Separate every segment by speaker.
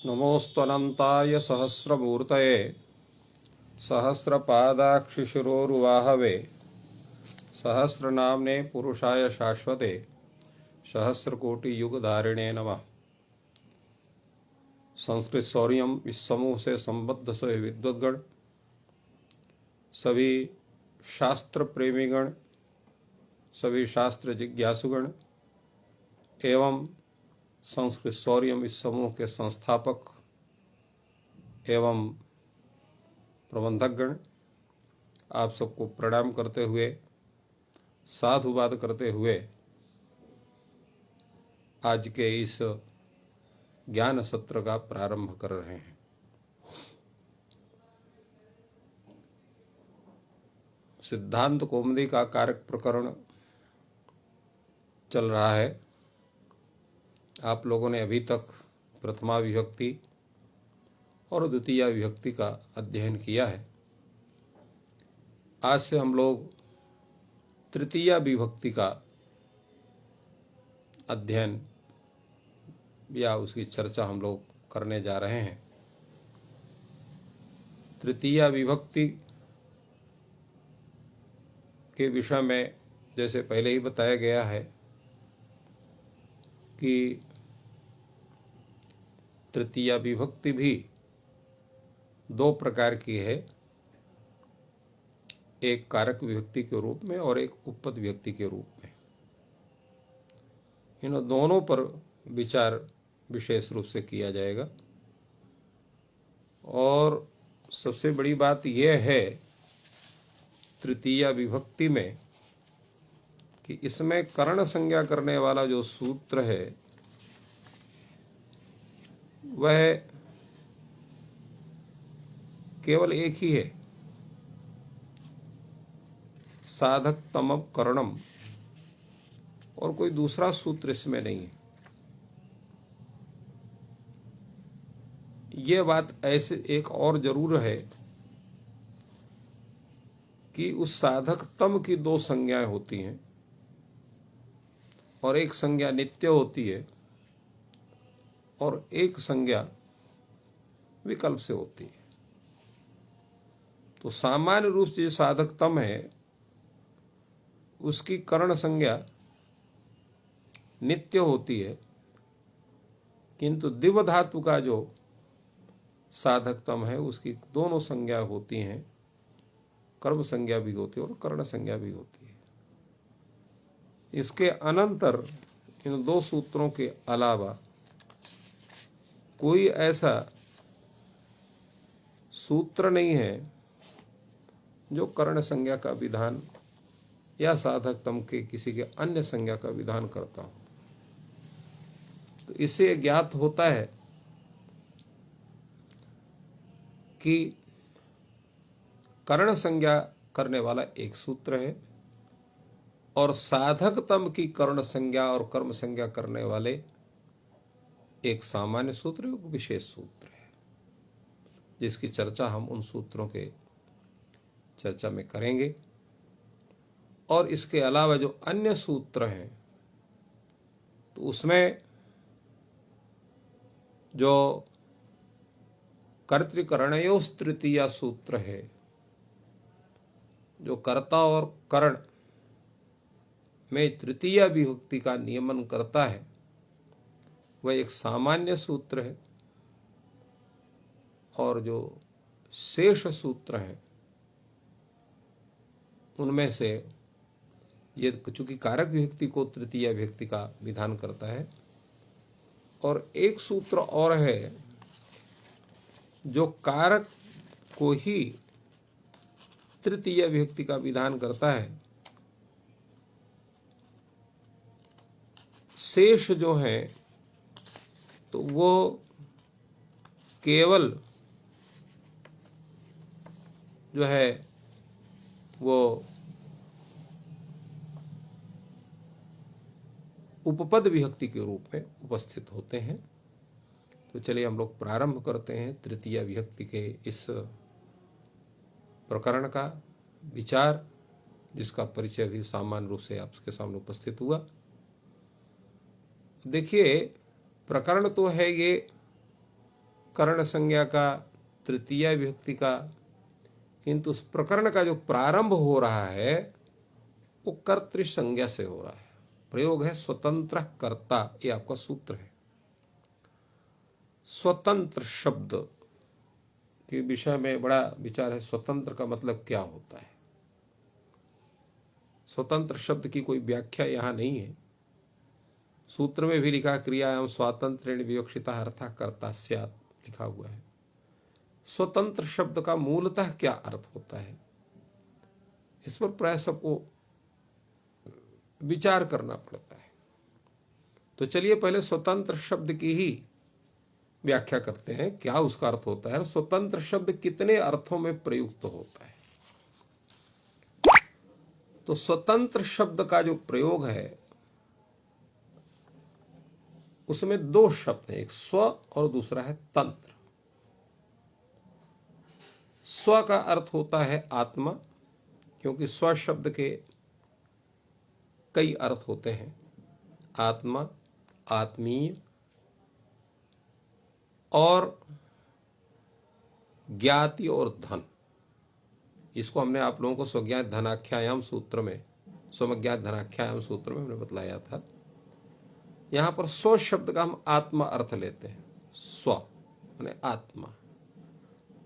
Speaker 1: नमोऽस्त्वनन्ताय सहस्रमूर्तये सहस्रपादाक्षिशिरोरुवाहवे सहस्रनाम्ने पुरुषाय शाश्वते सहस्रकोटियुगधारिणे नमः। संस्कृत सौर्यम इस समूह से संबद्ध सभी विद्वद्गण, सभी शास्त्र प्रेमीगण, सभी शास्त्र जिज्ञासुगण एवं संस्कृत सौर्यम इस समूह के संस्थापक एवं प्रबंधकगण, आप सबको प्रणाम करते हुए, साधुवाद करते हुए आज के इस ज्ञान सत्र का प्रारंभ कर रहे हैं। सिद्धांत कौमुदी का कारक प्रकरण चल रहा है। आप लोगों ने अभी तक प्रथमा विभक्ति और द्वितीय विभक्ति का अध्ययन किया है। आज से हम लोग तृतीया विभक्ति का अध्ययन या उसकी चर्चा हम लोग करने जा रहे हैं। तृतीया विभक्ति के विषय में जैसे पहले ही बताया गया है कि तृतीया विभक्ति भी दो प्रकार की है, एक कारक विभक्ति के रूप में और एक उपपद विभक्ति के रूप में। इन दोनों पर विचार विशेष रूप से किया जाएगा। और सबसे बड़ी बात यह है तृतीया विभक्ति में कि इसमें कर्ण संज्ञा करने वाला जो सूत्र है वह केवल एक ही है, साधक तमम कर्णम, और कोई दूसरा सूत्र इसमें नहीं है। यह बात ऐसे एक और जरूर है कि उस साधक तम की दो संज्ञाएं होती हैं और एक संज्ञा नित्य होती है और एक संज्ञा विकल्प से होती है। तो सामान्य रूप से जो साधक तम है उसकी कर्ण संज्ञा नित्य होती है, किंतु दिव्य धातु का जो साधक तम है उसकी दोनों संज्ञा होती हैं, कर्म संज्ञा भी होती है और कर्ण संज्ञा भी होती है। इसके अनंतर इन दो सूत्रों के अलावा कोई ऐसा सूत्र नहीं है जो कर्ण संज्ञा का विधान या साधक तम के किसी के अन्य संज्ञा का विधान करता हो। तो इससे ज्ञात होता है कि कर्ण संज्ञा करने वाला एक सूत्र है और साधक तम की कर्ण संज्ञा और कर्म संज्ञा करने वाले एक सामान्य सूत्र, एक विशेष सूत्र है, जिसकी चर्चा हम उन सूत्रों के चर्चा में करेंगे। और इसके अलावा जो अन्य सूत्र हैं तो उसमें जो कर्तृकरणयोस् तृतीया सूत्र है, जो कर्ता और कर्ण में तृतीया विभक्ति का नियमन करता है, वह एक सामान्य सूत्र है। और जो शेष सूत्र हैं उनमें से ये चूंकि कारक विभक्ति को तृतीया विभक्ति का विधान करता है, और एक सूत्र और है जो कारक को ही तृतीय विभक्ति का विधान करता है। शेष जो है तो वो केवल जो है वो उपपद विभक्ति के रूप में उपस्थित होते हैं। तो चलिए हम लोग प्रारंभ करते हैं तृतीय विभक्ति के इस प्रकरण का विचार, जिसका परिचय भी सामान्य रूप से आपके सामने उपस्थित हुआ। देखिए, प्रकरण तो है ये कर्ण संज्ञा का, तृतीया विभक्ति का, किंतु उस प्रकरण का जो प्रारंभ हो रहा है वो कर्तृ संज्ञा से हो रहा है। प्रयोग है स्वतंत्र कर्ता, ये आपका सूत्र है। स्वतंत्र शब्द के विषय में बड़ा विचार है। स्वतंत्र का मतलब क्या होता है? स्वतंत्र शब्द की कोई व्याख्या यहां नहीं है। सूत्र में भी लिखा क्रियायाम स्वातंत्र्येण विवक्षिता अर्थः कर्ता स्यात् लिखा हुआ है। स्वतंत्र शब्द का मूलतः क्या अर्थ होता है, इस पर प्राय सबको विचार करना पड़ता है। तो चलिए पहले स्वतंत्र शब्द की ही व्याख्या करते हैं, क्या उसका अर्थ होता है, स्वतंत्र शब्द कितने अर्थों में प्रयुक्त होता है। तो स्वतंत्र शब्द का जो प्रयोग है उसमें दो शब्द हैं, एक स्व और दूसरा है तंत्र। स्व का अर्थ होता है आत्मा, क्योंकि स्व शब्द के कई अर्थ होते हैं, आत्मा, आत्मीय और ज्ञाति और धन। इसको हमने आप लोगों को स्वज्ञात धनाख्यायाम सूत्र में, स्वज्ञात धनाख्यायाम सूत्र में हमने बतलाया था। यहां पर स्व शब्द का हम आत्मा अर्थ लेते हैं, स्व माने आत्मा।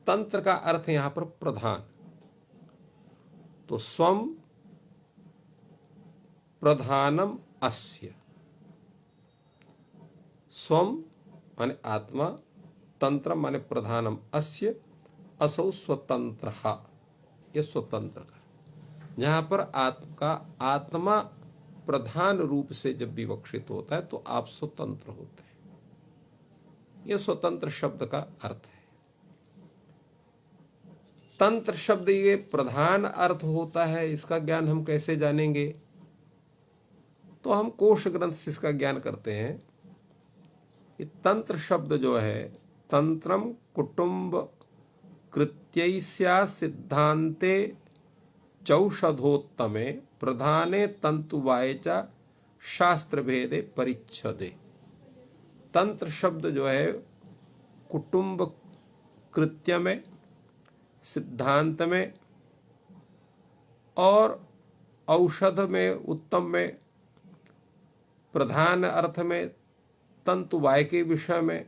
Speaker 1: तंत्र का अर्थ यहां पर प्रधान। तो स्वम प्रधानम अस्य, स्वम माने आत्मा, तंत्र माने प्रधानम अस्य, असौ स्वतंत्र, ये स्वतंत्र का, जहां पर आपका आत्मा प्रधान रूप से जब विवक्षित होता है तो आप स्वतंत्र होते हैं। यह स्वतंत्र शब्द का अर्थ है। तंत्र शब्द ये प्रधान अर्थ होता है, इसका ज्ञान हम कैसे जानेंगे? तो हम कोश ग्रंथ से इसका ज्ञान करते हैं। ये तंत्र शब्द जो है, तंत्रम कुटुंब कृत्यैस्या सिद्धांते चौषधोत्तमे प्रधाने तंतुवाय च शास्त्र भेदे परिच्छदे। तंत्र शब्द जो है कुटुंब कृत्य में, सिद्धांत में और औषध में, उत्तम में, प्रधान अर्थ में, तंतुवाय के विषय में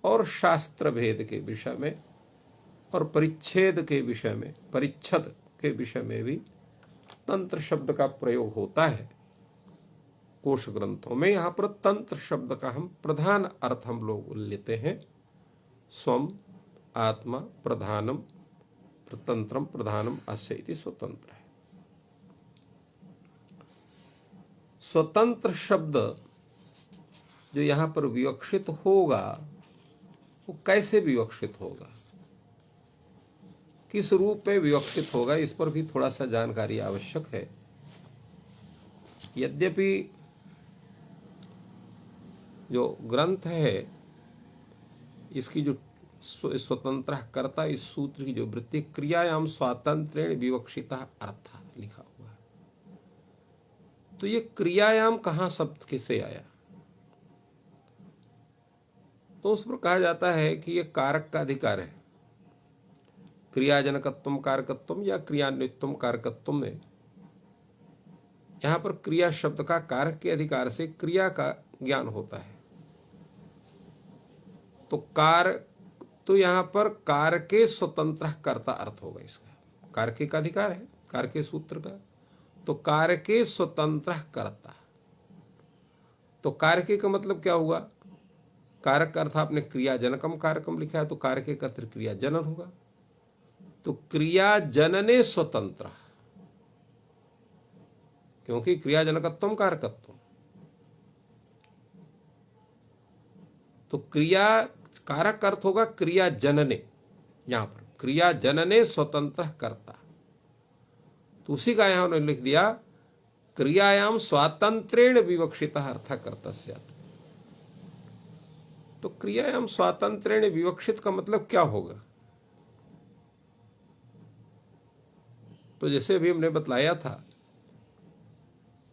Speaker 1: और शास्त्र भेद के विषय में और परिच्छेद के विषय में, परिच्छद के विषय में भी तंत्र शब्द का प्रयोग होता है कोश ग्रंथों में। यहां पर तंत्र शब्द का हम प्रधान अर्थ हम लोग लेते हैं, स्वम आत्मा प्रधानम तंत्रम प्रधानम अस्य इति स्वतंत्र है। स्वतंत्र शब्द जो यहां पर विवक्षित होगा वो कैसे विवक्षित होगा, किस रूप में विवक्षित होगा, इस पर भी थोड़ा सा जानकारी आवश्यक है। यद्यपि जो ग्रंथ है इसकी जो स्वतंत्र कर्ता, इस सूत्र की जो वृत्ति क्रियायाम स्वातंत्र्येण विवक्षिता अर्थ लिखा हुआ है, तो ये क्रियायाम कहां शब्द किसे आया? तो उस पर कहा जाता है कि ये कारक का अधिकार है। क्रियाजनकत्वम कारकत्वम या क्रियान्वित्वम कारकत्वम में यहां पर क्रिया शब्द का कारक के अधिकार से क्रिया का ज्ञान होता है। तो यहां पर कारके स्वतंत्र कर्ता अर्थ होगा इसका। कारके का अधिकार है, कारके सूत्र का, तो कारके स्वतंत्र कर्ता। तो कारके का मतलब क्या हुआ? कारक अर्थ आपने क्रियाजनकम कारकम लिखा है, तो कारके का अर्थ क्रिया जनन होगा। तो क्रिया जनने स्वतंत्र, क्योंकि क्रियाजनकत्वम कारकत्वम। तो क्रिया कारक अर्थ होगा क्रिया जनने, यहां पर क्रिया जनने स्वतंत्र कर्ता। तो उसी का यहां उन्होंने लिख दिया क्रियायाम स्वातंत्र्येण विवक्षितः अर्थ कर्तस्यात्। तो क्रियायाम स्वातंत्र्येण विवक्षित का मतलब क्या होगा? तो जैसे अभी हमने बतलाया था,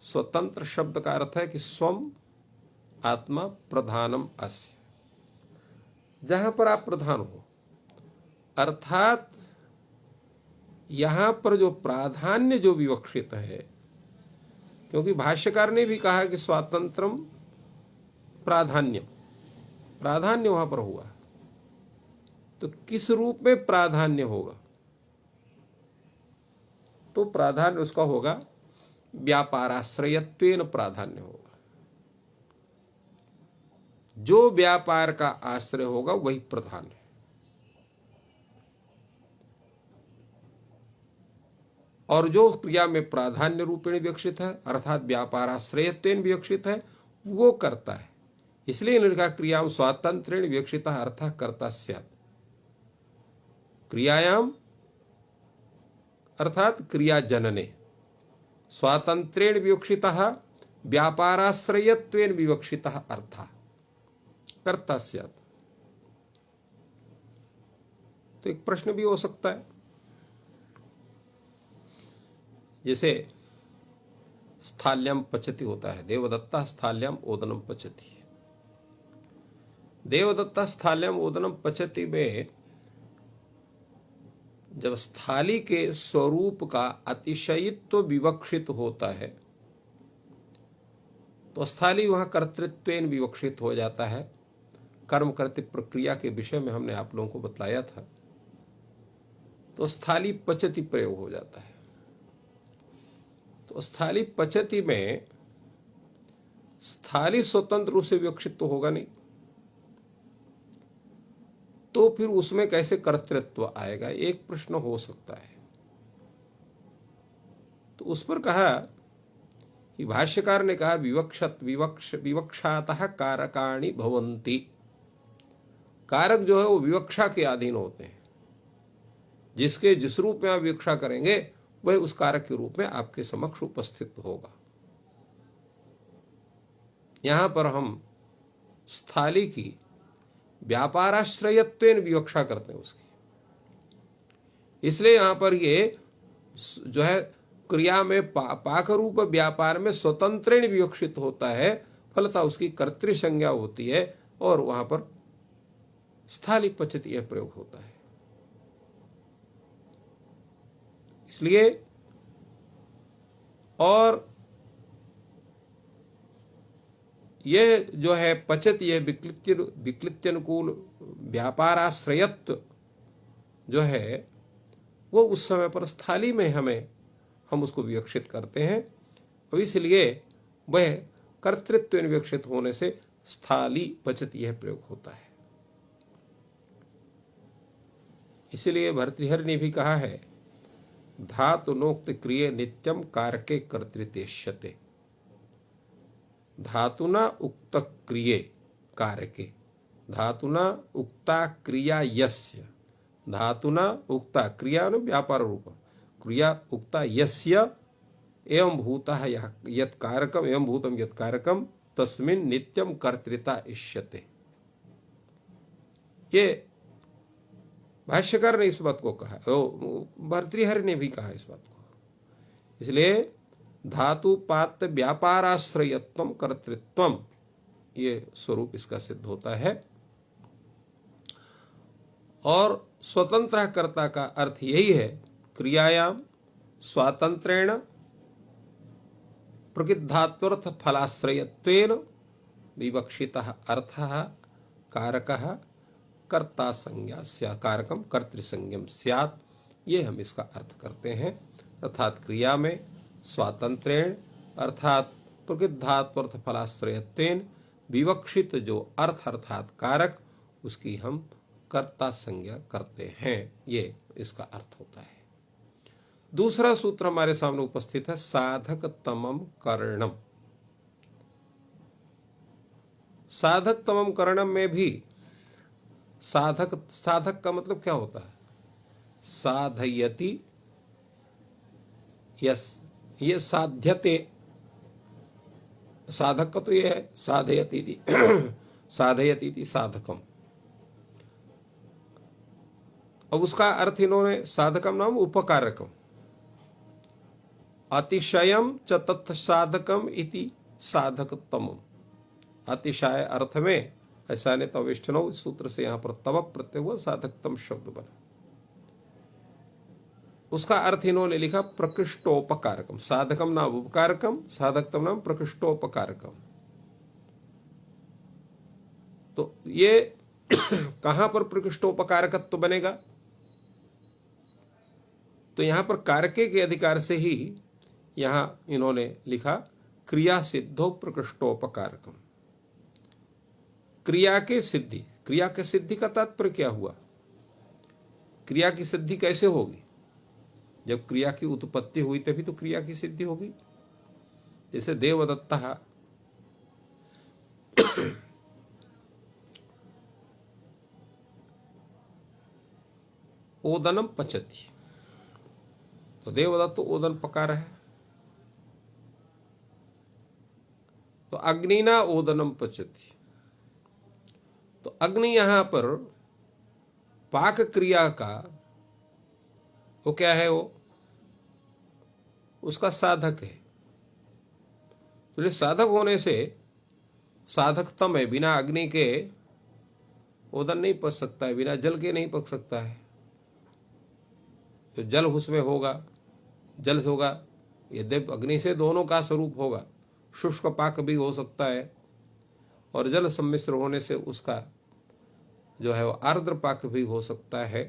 Speaker 1: स्वतंत्र शब्द का अर्थ है कि स्वम आत्मा प्रधानम अस्य। जहां पर आप प्रधान हो, अर्थात यहां पर जो प्राधान्य जो विवक्षित है, क्योंकि भाष्यकार ने भी कहा कि स्वातंत्रम प्राधान्य, प्राधान्य वहां पर हुआ, तो किस रूप में प्राधान्य होगा? तो प्राधान्य उसका होगा व्यापाराश्रयत्वेन प्राधान्य होगा। जो व्यापार का आश्रय होगा वही प्रधान है। और जो क्रिया में प्राधान्य रूपेण विवक्षित है अर्थात व्यापाराश्रयत्वेन विवक्षित है वो करता है। इसलिए इन्होंने कहा क्रियाम स्वातंत्रेण विवक्षितः अर्थः कर्ता स्यात्। क्रियायाम अर्थात क्रिया जनने स्वातंत्रेण विवक्षितः व्यापाराश्रयत्वेन विवक्षितः अर्थः कर्ता स्यात्। तो एक प्रश्न भी हो सकता है, जैसे स्थाल्यम पचति होता है, देवदत्ता स्थाल्यम ओदनम पचति। देवदत्ता स्थाल्यम ओदनम पचति में जब स्थाली के स्वरूप का अतिशयित्व विवक्षित होता है तो स्थाली वहां कर्तृत्वेन विवक्षित हो जाता है। कर्म करते प्रक्रिया के विषय में हमने आप लोगों को बतलाया था, तो स्थाली पचति प्रयोग हो जाता है। तो स्थाली पचति में स्थाली स्वतंत्र रूप से विवक्षित तो होगा नहीं, तो फिर उसमें कैसे कर्तृत्व आएगा, एक प्रश्न हो सकता है। तो उस पर कहा कि भाष्यकार ने कहा विवक्षातः कारकाणि भवन्ति। कारक जो है वो विवक्षा के अधीन होते हैं। जिसके जिस रूप में आप विवक्षा करेंगे वह उस कारक के रूप में आपके समक्ष उपस्थित होगा। यहां पर हम स्थाली की व्यापाराश्रयत्वेन विवक्षा करते हैं उसकी, इसलिए यहां पर ये जो है क्रिया में पाक रूप व्यापार में स्वतंत्रेण विवक्षित होता है, फलतः उसकी कर्तृ संज्ञा होती है और वहां पर स्थाली पचति यह प्रयोग होता है। इसलिए और यह जो है पचत, यह विक्लित्यनुकूल व्यापाराश्रयत्व जो है वो उस समय पर स्थाली में हम उसको विवक्षित करते हैं, और इसलिए वह कर्तृत्व विवक्षित होने से स्थाली पचत यह प्रयोग होता है। इसलिए भर्तृहरि ने भी कहा है धातुनोक्त क्रिय नित्यम कारके कर्तृतेष्यते। धातुना उक्त क्रिये कारके, धातुना उक्ता क्रिया यस्य, धातुना उक्ता क्रिया व्यापार रूप क्रिया उक्ता यस्य एवं भूतः यत् कारकम एवं भूतम यत् कारकम तस्मिन् नित्यम कर्तृता इष्यते। ये भाष्यकार ने इस बात को कहा, भर्तृहरि ने भी कहा इस बात को। इसलिए धातु पात्र व्यापाराश्रयत्वम कर्तृत्वम ये स्वरूप इसका सिद्ध होता है। और स्वतंत्र कर्ता का अर्थ यही है क्रियायाम स्वातंत्रेण प्रकृद्धात्वर्थ फलाश्रयत्वेन विवक्षितः अर्थः कारकः कर्ता संज्ञा स्यात्, कारकम कर्तृसंज्ञम स्यात्। ये हम इसका अर्थ करते हैं। अर्थात क्रिया में स्वातंत्रेण अर्थात प्रकृद्धात्वर्थ फलाश्रयत्वेन विवक्षित जो अर्थ अर्थात कारक उसकी हम कर्ता संज्ञा करते हैं, ये इसका अर्थ होता है। दूसरा सूत्र हमारे सामने उपस्थित है साधक तमम करणम। साधक तमम करणम में भी साधक का मतलब क्या होता है? साधयति, यस ये साध्यते, साधक का तो ये है साधयति थी साधयति थी साधकम। अब उसका अर्थ इन्होंने साधकम नाम उपकारकम अतिशयम च तत् साधकम इति साधकतमम। अतिशय अर्थ में ऐसा नहीं तो अवेष्टनौ, इस सूत्र से यहां पर तव प्रत्यय हुआ, साधकतम शब्द बना। उसका अर्थ इन्होंने लिखा प्रकृष्टोपकारकम। साधकम नाम उपकारकम, साधकतम नाम प्रकृष्टोपकारकम। तो ये कहां पर प्रकृष्टोपकारकत्व बनेगा? तो यहां पर कारके के अधिकार से ही यहां इन्होंने लिखा क्रिया सिद्धो प्रकृष्टोपकारकम। क्रिया के सिद्धि, क्रिया के सिद्धि का तात्पर्य क्या हुआ? क्रिया की सिद्धि कैसे होगी? जब क्रिया की उत्पत्ति हुई तभी तो क्रिया की सिद्धि होगी। जैसे देवदत्तः ओदनम पचति, तो देवदत्त ओदन पका रहा है, तो अग्निना ओदनम पचति। तो अग्नि यहां पर पाक क्रिया का वो क्या है? वो उसका साधक है। तो साधक होने से साधकतम है, बिना अग्नि के ओदन नहीं पच सकता है, बिना जल के नहीं पक सकता है। तो जल उसमें होगा, जल होगा, यद्यपि अग्नि से दोनों का स्वरूप होगा, शुष्क पाक भी हो सकता है और जल सम्मिश्र होने से उसका जो है वो आर्द्र पाक भी हो सकता है,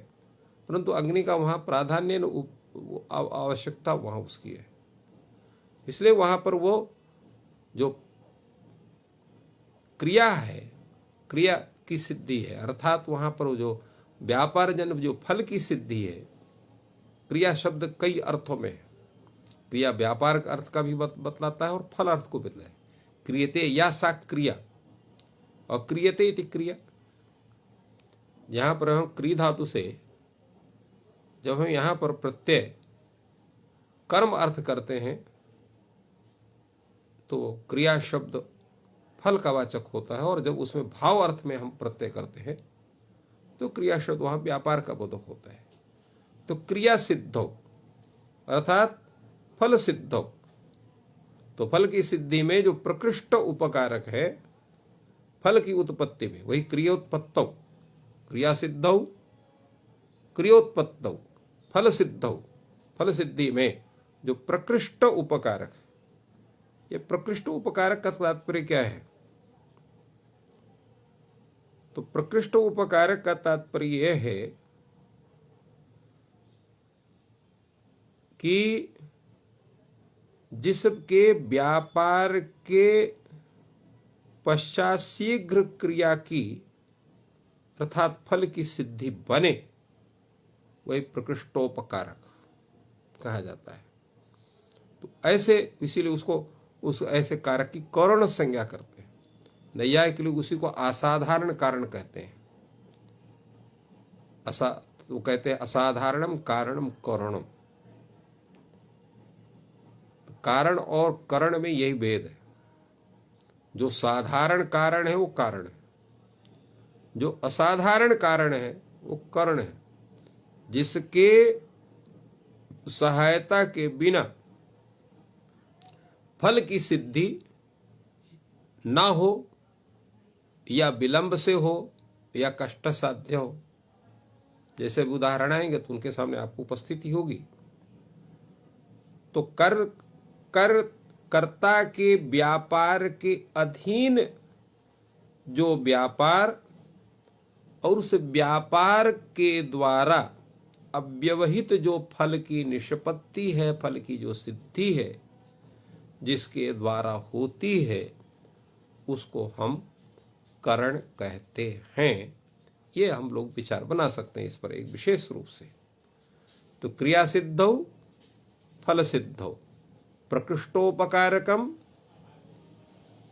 Speaker 1: परंतु अग्नि का वहां प्राधान्य आवश्यकता वहां उसकी है। इसलिए वहां पर वो जो क्रिया है, क्रिया की सिद्धि है, अर्थात वहां पर जो व्यापार जन जो फल की सिद्धि है। क्रिया शब्द कई अर्थों में है। क्रिया व्यापार अर्थ का भी बतलाता है और फल अर्थ को बतला है। क्रियते या सा क्रिया और क्रियते इति क्रिया। यहां पर हम क्री धातु से जब हम यहां पर प्रत्यय कर्म अर्थ करते हैं तो क्रिया शब्द फल का वाचक होता है, और जब उसमें भाव अर्थ में हम प्रत्यय करते हैं तो क्रिया शब्द वहां व्यापार का बोधक होता है। तो क्रिया सिद्धो अर्थात फल सिद्धो, तो फल की सिद्धि में जो प्रकृष्ट उपकारक है फल की उत्पत्ति में, वही क्रियोत्पत्तौ, क्रिया सिद्धौ क्रियोत्पत्तौ फल सिद्धौ, फल सिद्धि में जो प्रकृष्ट उपकारक है। ये प्रकृष्ट उपकारक का तात्पर्य क्या है? तो प्रकृष्ट उपकारक का तात्पर्य यह है कि जिसके व्यापार के पश्चात शीघ्र क्रिया की अर्थात फल की सिद्धि बने, वही प्रकृष्टोपकारक कहा जाता है। तो ऐसे इसीलिए उसको उस ऐसे कारक की करण संज्ञा करते हैं। नैयायिक लोग उसी को असाधारण कारण कहते हैं। वो कहते हैं असाधारणम कारणम करणम। कारण और करण में यही भेद है। जो साधारण कारण है वो कारण है, जो असाधारण कारण है वो करण है। जिसके सहायता के बिना फल की सिद्धि ना हो या विलंब से हो या कष्ट साध्य हो। जैसे उदाहरण आएंगे तो उनके सामने आपको उपस्थिति होगी। तो कर्ता के व्यापार के अधीन जो व्यापार और उस व्यापार के द्वारा अव्यवहित जो फल की निष्पत्ति है, फल की जो सिद्धि है, जिसके द्वारा होती है, उसको हम करण कहते हैं। ये हम लोग विचार बना सकते हैं इस पर एक विशेष रूप से। तो क्रिया सिद्धौ फल सिद्धौ प्रकृष्टोपकारकम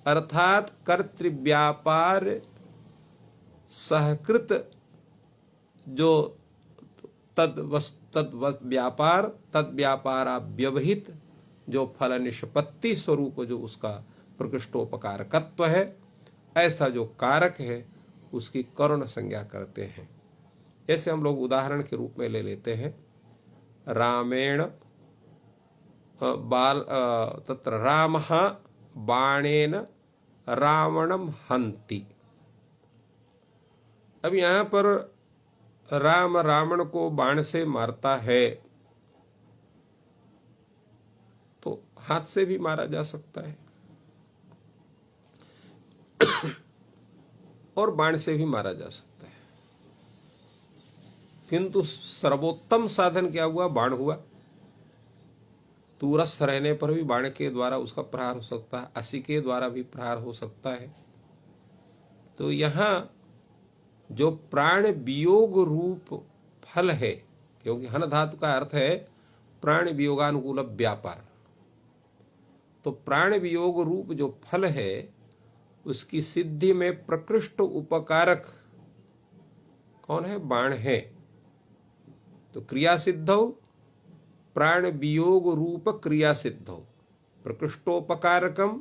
Speaker 1: अर्थात कर्तृव्यापार सहकृत जो तद व्यापार तद व्यापाराव्यवहित जो फल निष्पत्ति स्वरूप जो उसका प्रकृष्टोपकारकत्व है, ऐसा जो कारक है उसकी कर्ण संज्ञा करते हैं। ऐसे हम लोग उदाहरण के रूप में ले लेते हैं। रामेण तत्र रामः बाणेन रावणं हन्ति। अब यहां पर राम रावण को बाण से मारता है, तो हाथ से भी मारा जा सकता है और बाण से भी मारा जा सकता है, किंतु सर्वोत्तम साधन क्या हुआ? बाण हुआ। दूरस्थ रहने पर भी बाण के द्वारा उसका प्रहार हो सकता है, असी के द्वारा भी प्रहार हो सकता है। तो यहां जो प्राण वियोग रूप फल है, क्योंकि हन धातु का अर्थ है प्राण वियोगानुकूल व्यापार, तो प्राण वियोग रूप जो फल है उसकी सिद्धि में प्रकृष्ट उपकारक कौन है? बाण है। तो क्रिया सिद्धौ प्राण वियोग रूप क्रिया सिद्धौ प्रकृष्टोपकारकम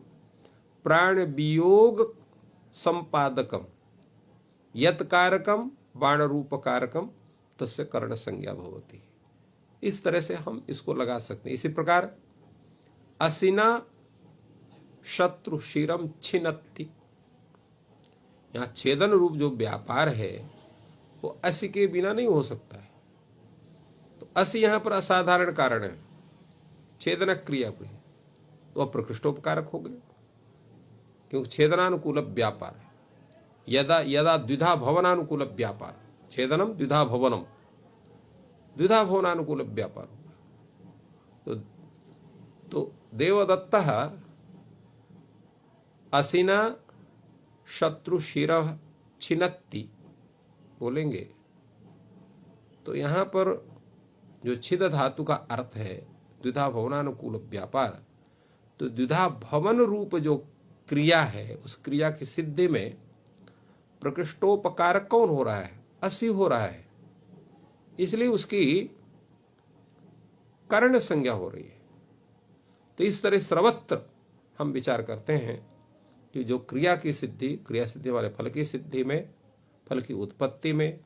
Speaker 1: प्राण वियोग संपादकम यत्कारकम बाण रूपकारकम तस्य कर्ण संज्ञा भवति। इस तरह से हम इसको लगा सकते हैं। इसी प्रकार असिना शत्रु शिरम छिन्नति, यहां छेदन रूप जो व्यापार है वो असी के बिना नहीं हो सकता है। तो असी यहां पर असाधारण कारण है, छेदनक क्रिया हुई, तो अब प्रकृष्टोपकारक हो गए, क्योंकि छेदनानुकूल व्यापार है। यदा यदा द्विधा भवनानुकूल व्यापार, छेदनम द्विधा भवनम, द्विधा भवनानुकूल व्यापार होगा। तो देवदत्त असिना शत्रु शिरः छिन्नति बोलेंगे, तो यहां पर जो छिद धातु का अर्थ है द्विधा भवनानुकूल व्यापार, तो द्विधा भवन रूप जो क्रिया है उस क्रिया की सिद्धि में प्रकृष्टोपकारक कौन हो रहा है? असी हो रहा है, इसलिए उसकी कर्ण संज्ञा हो रही है। तो इस तरह सर्वत्र हम विचार करते हैं कि जो क्रिया की सिद्धि, क्रिया सिद्धि वाले फल की सिद्धि में, फल की उत्पत्ति में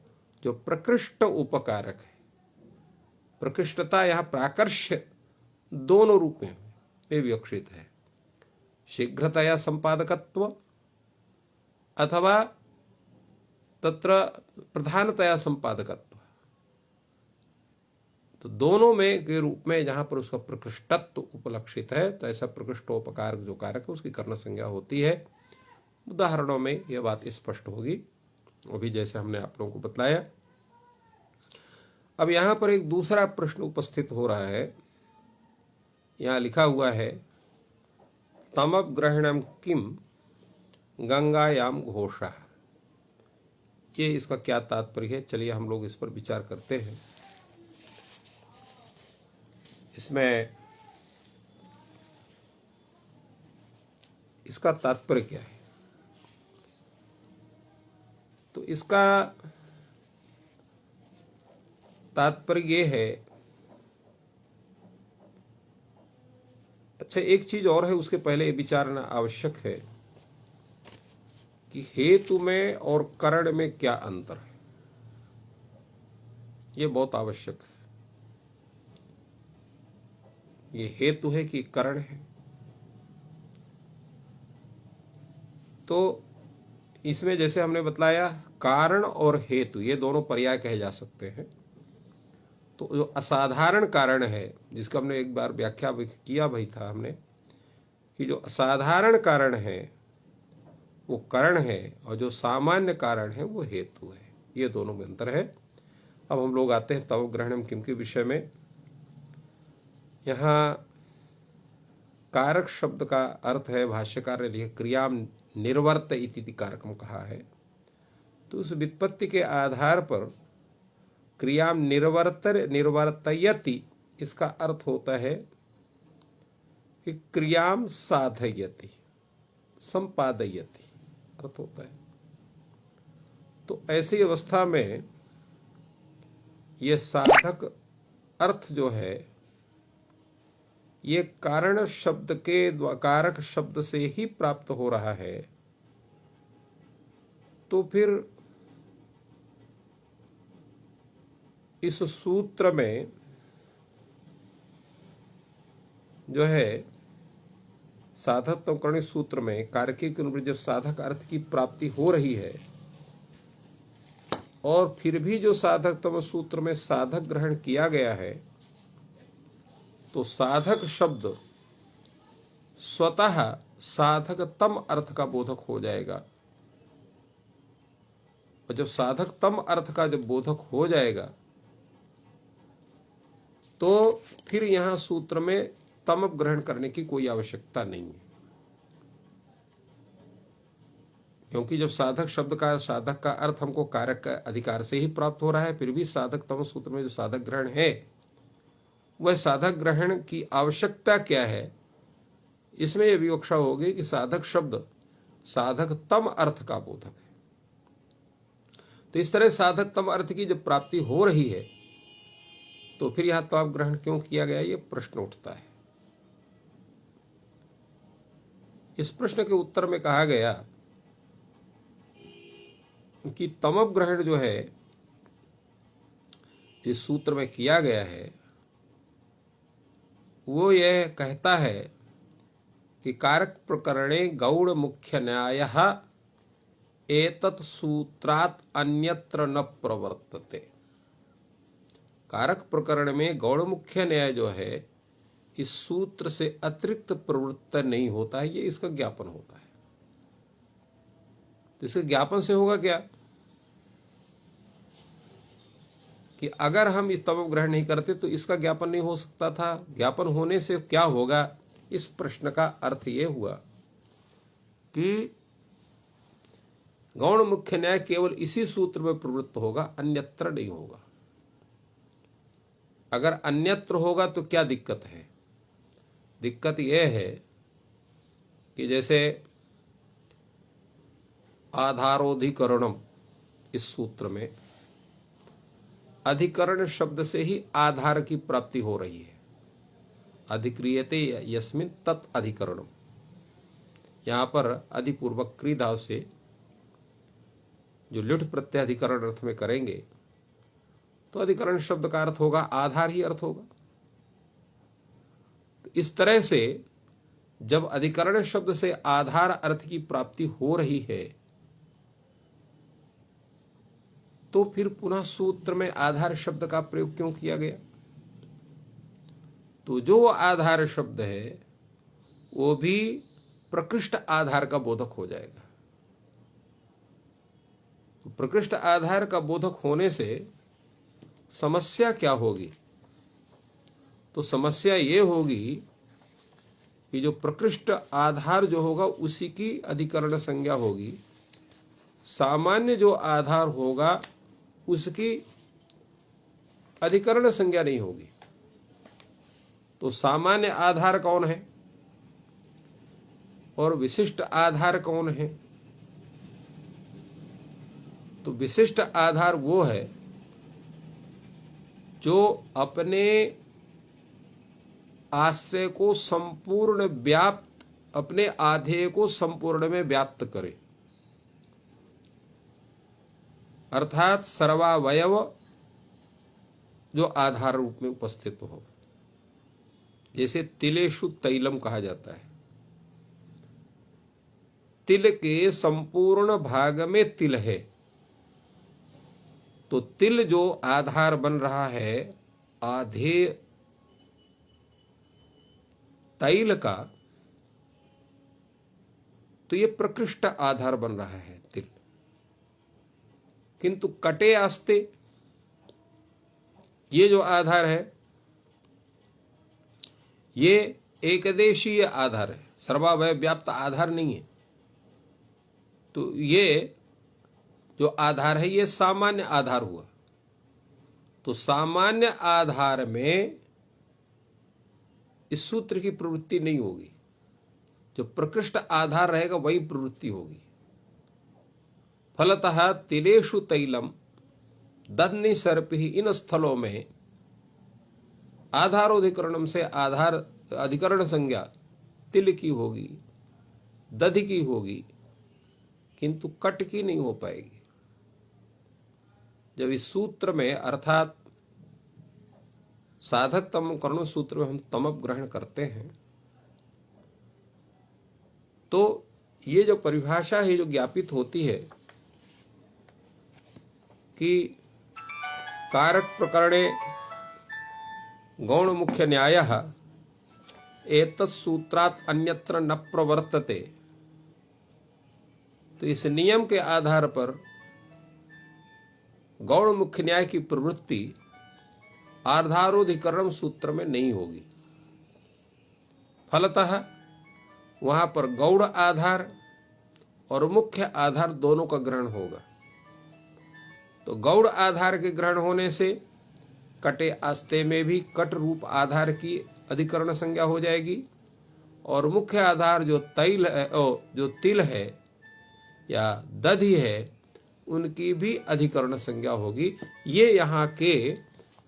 Speaker 1: जो प्रकृष्ट उपकारक है, प्रकृष्टता यहां प्राकर्ष्य दोनों रूप में विवक्षित है, शीघ्रतया संपादकत्व अथवा तत्र प्रधानतया संपादकत्व, तो दोनों में के रूप में जहां पर उसका प्रकृष्टत्व उपलक्षित है, तो ऐसा प्रकृष्टोपकार जो कारक है उसकी कर्ण संज्ञा होती है। उदाहरणों में यह बात स्पष्ट होगी, अभी जैसे हमने आप लोगों को बतलाया। अब यहां पर एक दूसरा प्रश्न उपस्थित हो रहा है, यहां लिखा हुआ है तमग्रहणम किम गंगायाम घोषा, ये इसका क्या तात्पर्य है? चलिए हम लोग इस पर विचार करते हैं। इसमें इसका तात्पर्य क्या है? तो इसका तात्पर्य ये है, अच्छा एक चीज और है, उसके पहले विचारना आवश्यक है कि हेतु में और करण में क्या अंतर है, ये बहुत आवश्यक है। ये हेतु है कि करण है? तो इसमें जैसे हमने बतलाया कारण और हेतु ये दोनों पर्याय कहे जा सकते हैं। तो जो असाधारण कारण है, जिसका हमने एक बार व्याख्या किया भाई था हमने, कि जो असाधारण कारण है वो करण है और जो सामान्य कारण है वो हेतु है, ये दोनों में अंतर है। अब हम लोग आते हैं तव ग्रहणम किम के विषय में। यहाँ कारक शब्द का अर्थ है, भाष्यकार ने लिखा क्रियाम निर्वर्त इति कारकम कहा है, तो उस व्युत्पत्ति के आधार पर क्रियाम निर्वर्तयति इसका अर्थ होता है कि क्रियाम साधयति संपादयति अर्थ होता है। तो ऐसी अवस्था में यह साधक अर्थ जो है ये कारण शब्द के कारक शब्द से ही प्राप्त हो रहा है, तो फिर इस सूत्र में जो है साधक करणिक सूत्र में कारकी के अनुरूप जब साधक अर्थ की प्राप्ति हो रही है, और फिर भी जो साधक तम सूत्र में साधक ग्रहण किया गया है, तो साधक शब्द स्वतः साधक तम अर्थ का बोधक हो जाएगा। और जब साधक तम अर्थ का जब बोधक हो जाएगा तो फिर यहां सूत्र में तम ग्रहण करने की कोई आवश्यकता नहीं है, क्योंकि जब साधक शब्द का साधक का अर्थ हमको कारक का अधिकार से ही प्राप्त हो रहा है, फिर भी साधक तम सूत्र में जो साधक ग्रहण है वह साधक ग्रहण की आवश्यकता क्या है, इसमें यह विवक्षा होगी कि साधक शब्द साधक तम अर्थ का बोधक है। तो इस तरह साधक तम अर्थ की जब प्राप्ति हो रही है तो फिर यहां तम ग्रहण क्यों किया गया, यह प्रश्न उठता है। इस प्रश्न के उत्तर में कहा गया कि तम ग्रहण जो है इस सूत्र में किया गया है वो यह कहता है कि कारक प्रकरणे गौड़ मुख्य न्याय एतत् सूत्रात् अन्यत्र न प्रवर्तते। कारक प्रकरण में गौड़ मुख्य न्याय जो है इस सूत्र से अतिरिक्त प्रवृत्त नहीं होता है, ये इसका ज्ञापन होता है। तो इसके ज्ञापन से होगा क्या कि अगर हम इस तम ग्रहण नहीं करते तो इसका ज्ञापन नहीं हो सकता था। ज्ञापन होने से क्या होगा, इस प्रश्न का अर्थ यह हुआ कि गौण मुख्य न्याय केवल इसी सूत्र में प्रवृत्त होगा, अन्यत्र नहीं होगा। अगर अन्यत्र होगा तो क्या दिक्कत है, दिक्कत यह है कि जैसे आधारोधिकरणम, इस सूत्र में अधिकरण शब्द से ही आधार की प्राप्ति हो रही है। अधिक्रियते यस्मिन् तत् अधिकरणम, यहां पर अधिपूर्वक क्रियाधाव से जो लुट प्रत्यय अधिकरण अर्थ में करेंगे तो अधिकरण शब्द का अर्थ होगा आधार ही अर्थ होगा। तो इस तरह से जब अधिकरण शब्द से आधार अर्थ की प्राप्ति हो रही है तो फिर पुनः सूत्र में आधार शब्द का प्रयोग क्यों किया गया। तो जो आधार शब्द है वो भी प्रकृष्ट आधार का बोधक हो जाएगा। तो प्रकृष्ट आधार का बोधक होने से समस्या क्या होगी, तो समस्या ये होगी कि जो प्रकृष्ट आधार जो होगा उसी की अधिकरण संज्ञा होगी, सामान्य जो आधार होगा उसकी अधिकरण संज्ञा नहीं होगी। तो सामान्य आधार कौन है और विशिष्ट आधार कौन है, तो विशिष्ट आधार वो है जो अपने आश्रय को संपूर्ण व्याप्त, अपने आधेय को संपूर्ण में व्याप्त करे, अर्थात सर्वावयव जो आधार रूप में उपस्थित हो। जैसे तिलेषु तैलम कहा जाता है, तिल के संपूर्ण भाग में तिल है, तो तिल जो आधार बन रहा है आधेय तैल का, तो ये प्रकृष्ट आधार बन रहा है तिल। किंतु कटे आस्ते ये जो आधार है ये एकदेशीय आधार है, सर्वावय व्याप्त आधार नहीं है। तो ये जो आधार है ये सामान्य आधार हुआ। तो सामान्य आधार में इस सूत्र की प्रवृत्ति नहीं होगी, जो प्रकृष्ट आधार रहेगा वही प्रवृत्ति होगी। फलतः तिलेषु तैलम दधनि सर्पि, इन स्थलों में आधारोधिकरणम से आधार अधिकरण संज्ञा तिल की होगी, दधि की होगी, किंतु कट की नहीं हो पाएगी। जब इस सूत्र में अर्थात साधक तम कर्ण सूत्र में हम तमप ग्रहण करते हैं तो ये जो परिभाषा है जो ज्ञापित होती है कि कारक प्रकरणे गौण मुख्य न्यायः एतत् सूत्रात् अन्यत्र न प्रवर्तते। तो इस नियम के आधार पर गौण मुख्य न्याय की प्रवृत्ति आधारोधिकरण सूत्र में नहीं होगी। फलतः वहां पर गौड़ आधार और मुख्य आधार दोनों का ग्रहण होगा। तो गौड़ आधार के ग्रहण होने से कटे आस्ते में भी कट रूप आधार की अधिकरण संज्ञा हो जाएगी, और मुख्य आधार जो तिल है या दधि है उनकी भी अधिकरण संज्ञा होगी। ये यहाँ के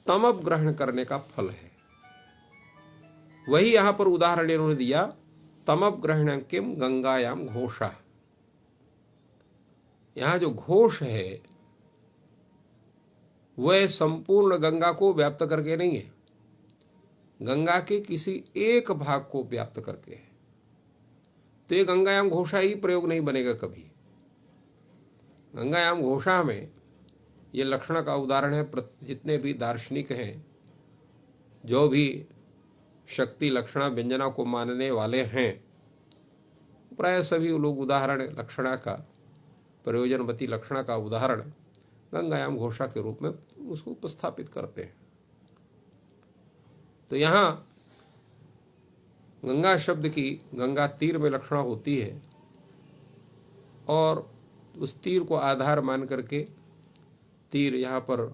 Speaker 1: तमब ग्रहण करने का फल है। वही यहां पर उदाहरण इन्होंने दिया, तमब ग्रहण किम गंगायाम घोषा। यहां जो घोष है वह संपूर्ण गंगा को व्याप्त करके नहीं है, गंगा के किसी एक भाग को व्याप्त करके है। तो ये गंगायाम घोषा ही प्रयोग नहीं बनेगा कभी। गंगायाम घोषा में ये लक्षण का उदाहरण है। जितने भी दार्शनिक हैं, जो भी शक्ति लक्षणा व्यंजना को मानने वाले हैं, प्राय सभी लोग उदाहरण लक्षणा का, प्रयोजनवती लक्षणा का उदाहरण गंगायाम घोषा के रूप में उसको उपस्थापित करते हैं। तो यहां गंगा शब्द की गंगा तीर में लक्षणा होती है, और उस तीर को आधार मान करके तीर यहाँ पर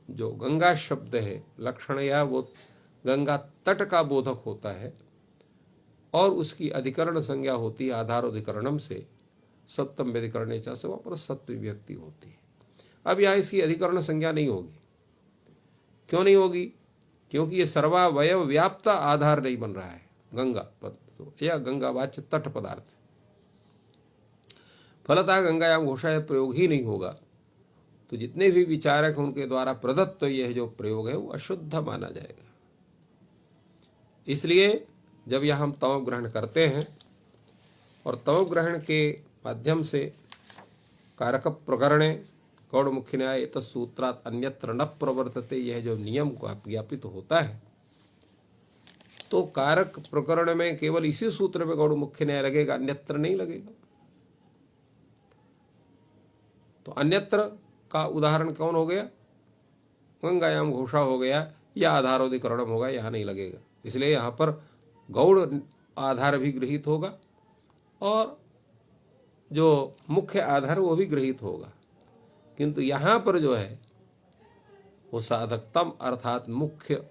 Speaker 1: जो गंगा शब्द है लक्षण, या वो गंगा तट का बोधक होता है, और उसकी अधिकरण संज्ञा होती है आधारोधिकरणम से सप्तम व्यधिकरणे च से, वहां पर सत्व विभक्ति होती है। अब यहाँ इसकी अधिकरण संज्ञा नहीं होगी। क्यों नहीं होगी? क्योंकि ये सर्वावयव व्याप्त आधार नहीं बन रहा है गंगा पद, तो यह गंगावाच्य तट पदार्थ। फलतः गंगायाम घोषा प्रयोग ही नहीं होगा। तो जितने भी विचारक हैं उनके द्वारा प्रदत्त तो यह जो प्रयोग है वो अशुद्ध माना जाएगा। इसलिए जब यह हम तमो ग्रहण करते हैं, और तमो ग्रहण के माध्यम से कारक प्रकरणे गौड़ मुख्य न्याय तत्सूत्रात् अन्यत्र न प्रवर्तते, यह जो नियम को ज्ञापित होता है, तो कारक प्रकरण में केवल इसी सूत्र में गौड़ मुख्य न्याय लगेगा, अन्यत्र नहीं लगेगा। तो अन्यत्र का उदाहरण कौन हो गया? गंगायाम घोषा हो गया, या आधारोधिकरणम होगा, यहां नहीं लगेगा। इसलिए यहां पर गौड़ आधार भी गृहीत होगा, और जो मुख्य आधार वो भी गृहीत होगा। किंतु यहां पर जो है वो साधकतम अर्थात मुख्य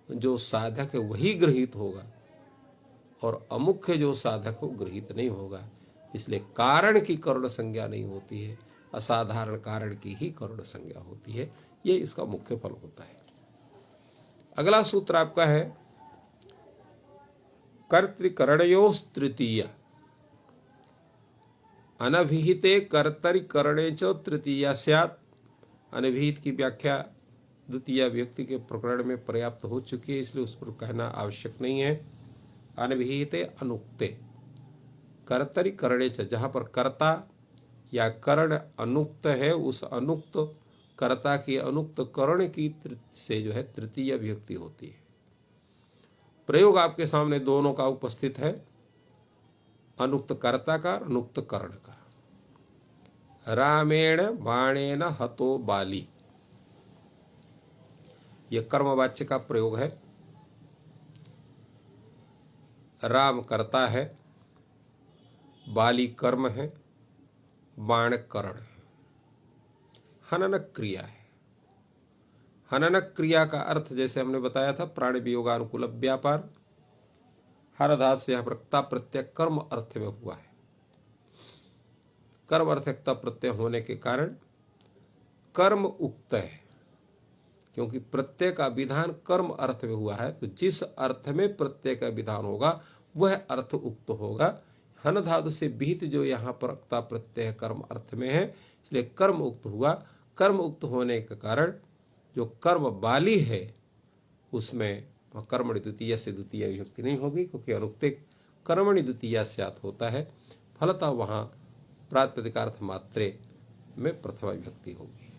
Speaker 1: जो साधक है वही गृहीत होगा, और अमुख्य जो साधक हो गृहीत नहीं होगा। इसलिए कारण की कर्ण संज्ञा नहीं होती है, असाधारण कारण की ही कर्ण संज्ञा होती है। ये इसका मुख्य फल होता है। अगला सूत्र आपका है कर्तृकरणयोस् तृतीया। अनभिहिते कर्तरिकरणे च तृतीया स्यात्। अनभिहित की व्याख्या द्वितीय व्यक्ति के प्रकरण में पर्याप्त हो चुकी है, इसलिए उस पर कहना आवश्यक नहीं है। अनभिहिते अनुक्ते कर्तरिकरणे च, जहां पर कर्ता या कर्ण अनुक्त है, उस अनुक्त कर्ता की अनुक्त कर्ण की से जो है तृतीय विभक्ति होती है। प्रयोग आपके सामने दोनों का उपस्थित है, अनुक्त कर्ता का, अनुक्त कर्ण का। रामेण बाणेन हतो बाली, यह कर्मवाच्य का प्रयोग है। राम कर्ता है, बाली कर्म है, बाण करण है, हनन क्रिया है। हनन क्रिया का अर्थ जैसे हमने बताया था प्राण वियोगानुकूल व्यापार। हर धातु से यहां पर क्ता प्रत्यय कर्म अर्थ में हुआ है। कर्म अर्थ क्ता प्रत्यय होने के कारण कर्म उक्त है, क्योंकि प्रत्यय का विधान कर्म अर्थ में हुआ है, तो जिस अर्थ में प्रत्यय का विधान होगा वह अर्थ उक्त होगा। हन धातु से विहित जो यहाँ पर क्ता प्रत्यय कर्म अर्थ में है, इसलिए कर्म उक्त हुआ। कर्म उक्त होने के कारण जो कर्म बाली है उसमें कर्मणि द्वितीय से द्वितीय विभक्ति नहीं होगी, क्योंकि अनुक्ते कर्मणि द्वितीय स्यात् होता है। फलतः वहां प्रातिपदिकार्थ मात्रे में प्रथमा विभक्ति होगी।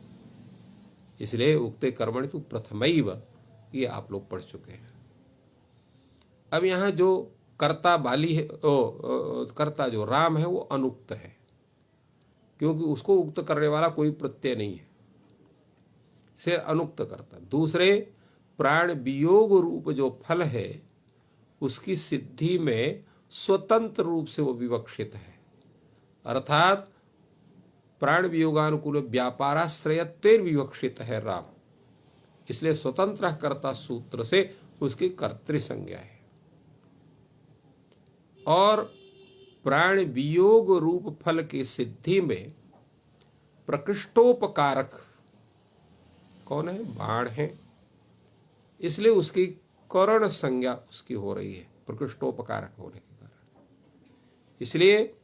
Speaker 1: इसलिए उक्ते कर्मणि तु प्रथमैव, ये आप लोग पढ़ चुके हैं। अब यहाँ जो कर्ता बाली है, कर्ता जो राम है वो अनुक्त है, क्योंकि उसको उक्त करने वाला कोई प्रत्यय नहीं है, से अनुक्त करता। दूसरे, प्राण वियोग रूप जो फल है उसकी सिद्धि में स्वतंत्र रूप से वो विवक्षित है, अर्थात प्राण वियोगानुकूल व्यापाराश्रयत्वेन विवक्षित है राम, इसलिए स्वतंत्र कर्ता सूत्र से उसकी कर्तृ संज्ञा है। और प्राण वियोग रूप फल की सिद्धि में प्रकृष्टोपकारक कौन है? बाण है, इसलिए उसकी करण संज्ञा उसकी हो रही है प्रकृष्टोपकारक होने के कारण। इसलिए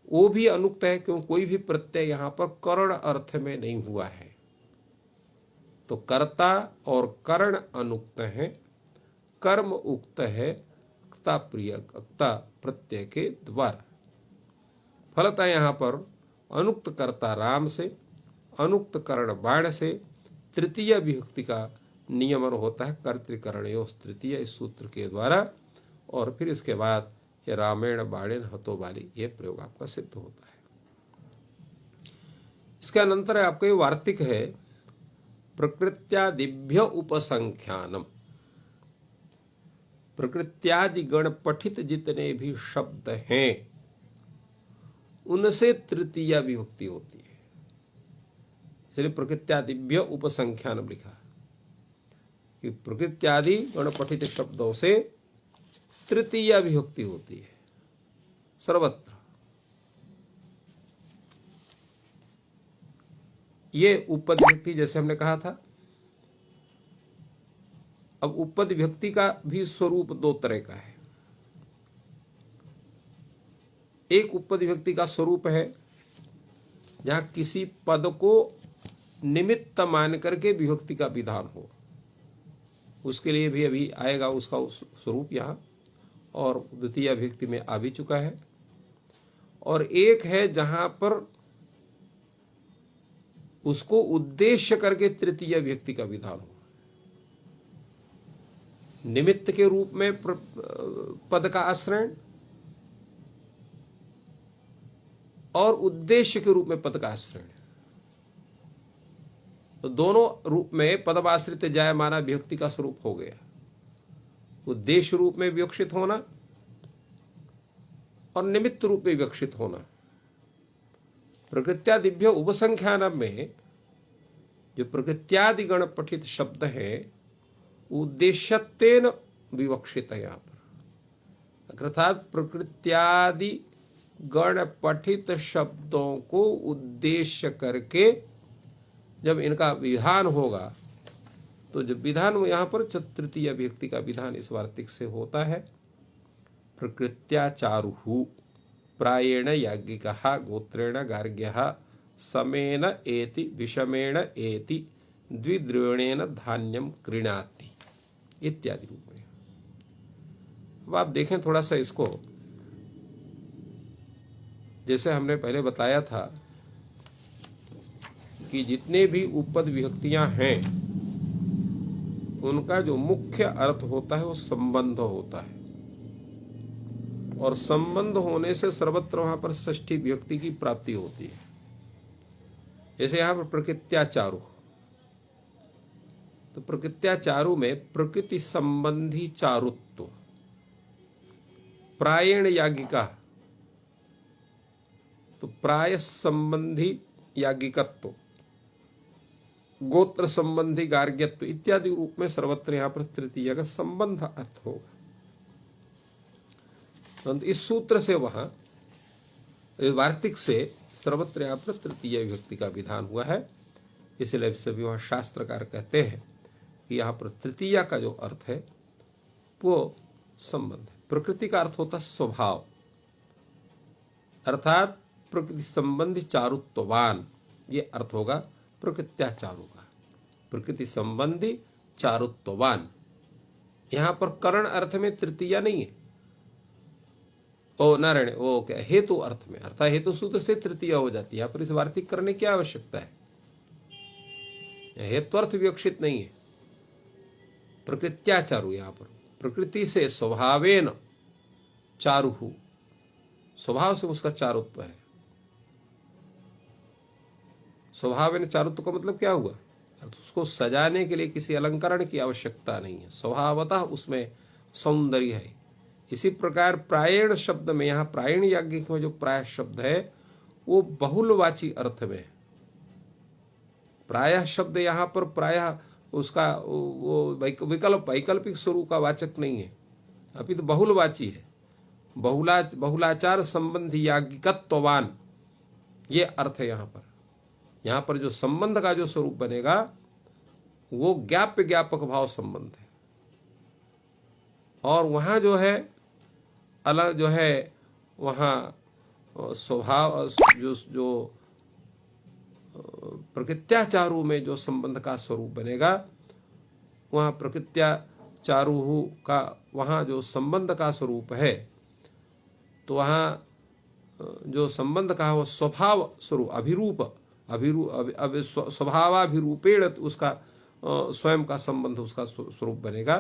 Speaker 1: वो भी अनुक्त है, क्यों? कोई भी प्रत्यय यहां पर करण अर्थ में नहीं हुआ है, तो कर्ता और करण अनुक्त है, कर्म उक्त है क्ता प्रत्यय के द्वारा। फलतः यहां पर अनुक्त कर्ता राम से, अनुक्त करण बाण से तृतीय विभक्ति का नियमन होता है कर्तृकरणयोः तृतीय, इस सूत्र के द्वारा। और फिर इसके बाद ये रामेण बाणेन हतो बाली, ये प्रयोग आपका सिद्ध होता है। इसके अनंतर आपका ये वार्तिक है, प्रकृत्यादिभ्य उपसंख्यानम। प्रकृत्यादि गण पठित जितने भी शब्द हैं उनसे तृतीया विभक्ति होती है, इसलिए प्रकृत्यादिभ्य उपसंख्यानम लिखा कि प्रकृत्यादि गण पठित शब्दों से तृतीया विभक्ति होती है सर्वत्र। ये उपपद विभक्ति जैसे हमने कहा था। अब उपपद विभक्ति का भी स्वरूप दो तरह का है। एक उपपद विभक्ति का स्वरूप है जहां किसी पद को निमित्त मान करके विभक्ति का विधान हो, उसके लिए भी अभी आएगा उसका स्वरूप यहां, और द्वितीय विभक्ति में आ भी चुका है। और एक है जहां पर उसको उद्देश्य करके तृतीय विभक्ति का विधान हो, निमित्त के रूप में पद का आश्रयण और उद्देश्य के रूप में पद का आश्रयण। तो दोनों रूप में पदमाश्रित जायमाना विभक्ति का स्वरूप हो गया, उद्देश्य रूप में विवक्षित होना और निमित्त रूप में विवक्षित होना। प्रकृत्यादिभ्य उपसंख्यान में जो प्रकृत्यादि गण पठित शब्द है उद्देश्यत्वेन विवक्षित है यहां पर, अर्थात प्रकृत्यादि गण पठित शब्दों को उद्देश्य करके जब इनका विधान होगा, तो जब विधान यहां पर तृतीय विभक्ति का विधान इस वार्तिक से होता है। प्रकृत्याचारुः प्रायेण याज्ञिकः गोत्रेण गार्ग्यः समेन एति विषमेण एति द्विद्रोणेन धान्यम क्रीणाति इत्यादि रूप में। अब आप देखें थोड़ा सा इसको, जैसे हमने पहले बताया था कि जितने भी उपपद विभक्तियां हैं उनका जो मुख्य अर्थ होता है वो संबंध होता है, और संबंध होने से सर्वत्र वहां पर षष्ठी विभक्ति की प्राप्ति होती है। जैसे यहां पर प्रकृत्याचारु, तो प्रकृत्याचारु में प्रकृति संबंधी चारुत्व, प्रायेण याज्ञिका तो प्राय संबंधी याज्ञिकत्व, गोत्र संबंधी गार्ग्यत्व इत्यादि रूप में सर्वत्र यहां पर तृतीय का संबंध अर्थ होगा। तो इस सूत्र से वहां वार्तिक से सर्वत्र यहां पर तृतीय विभक्ति का विधान हुआ है, इसलिए सभी वहां शास्त्रकार कहते हैं कि यहां पर तृतीया का जो अर्थ है वो संबंध है। प्रकृति का अर्थ होता है स्वभाव, अर्थात प्रकृति संबंधी चारुत्ववान, ये अर्थ होगा प्रकृत्याचारु का, प्रकृति संबंधी चारुत्ववान। यहां पर करण अर्थ में तृतीया नहीं है, ओ नारायण वो क्या हेतु अर्थ में, अर्थात हेतु सूत्र से तृतीया हो जाती है। यहां पर इस वार्तिक करने की आवश्यकता है। हेत्वर्थ विवक्षित नहीं है, प्रकृत्या चारु। यहां पर प्रकृति से स्वभावेन चारु, स्वभाव से उसका चारुत्व है। स्वभावेन चारुत्व का मतलब क्या हुआ? उसको सजाने के लिए किसी अलंकरण की आवश्यकता नहीं है, स्वभावतः उसमें सौंदर्य है। इसी प्रकार प्रायण शब्द में, यहाँ प्रायण याज्ञिक में जो प्राय शब्द है वो बहुलवाची अर्थ में है। प्रायः शब्द यहाँ पर प्रायः उसका वो वैकल्पिक स्वरूप का वाचक नहीं है, अभी तो बहुलवाची है। बहुलाचार संबंधी याज्ञिकत्ववान, ये अर्थ है यहाँ पर। यहाँ पर जो संबंध का जो स्वरूप बनेगा वो ज्ञाप्य ज्ञापक भाव संबंध है, और वहाँ जो है अलग जो है वहाँ स्वभाव जो प्रकृत्याचारु में जो संबंध का स्वरूप बनेगा, वहाँ प्रकृत्याचारु का वहाँ जो संबंध का स्वरूप है, तो वहाँ जो संबंध का वो स्वभाव स्वरूप स्वभावाभिरूपेण उसका स्वयं का संबंध उसका स्वरूप बनेगा,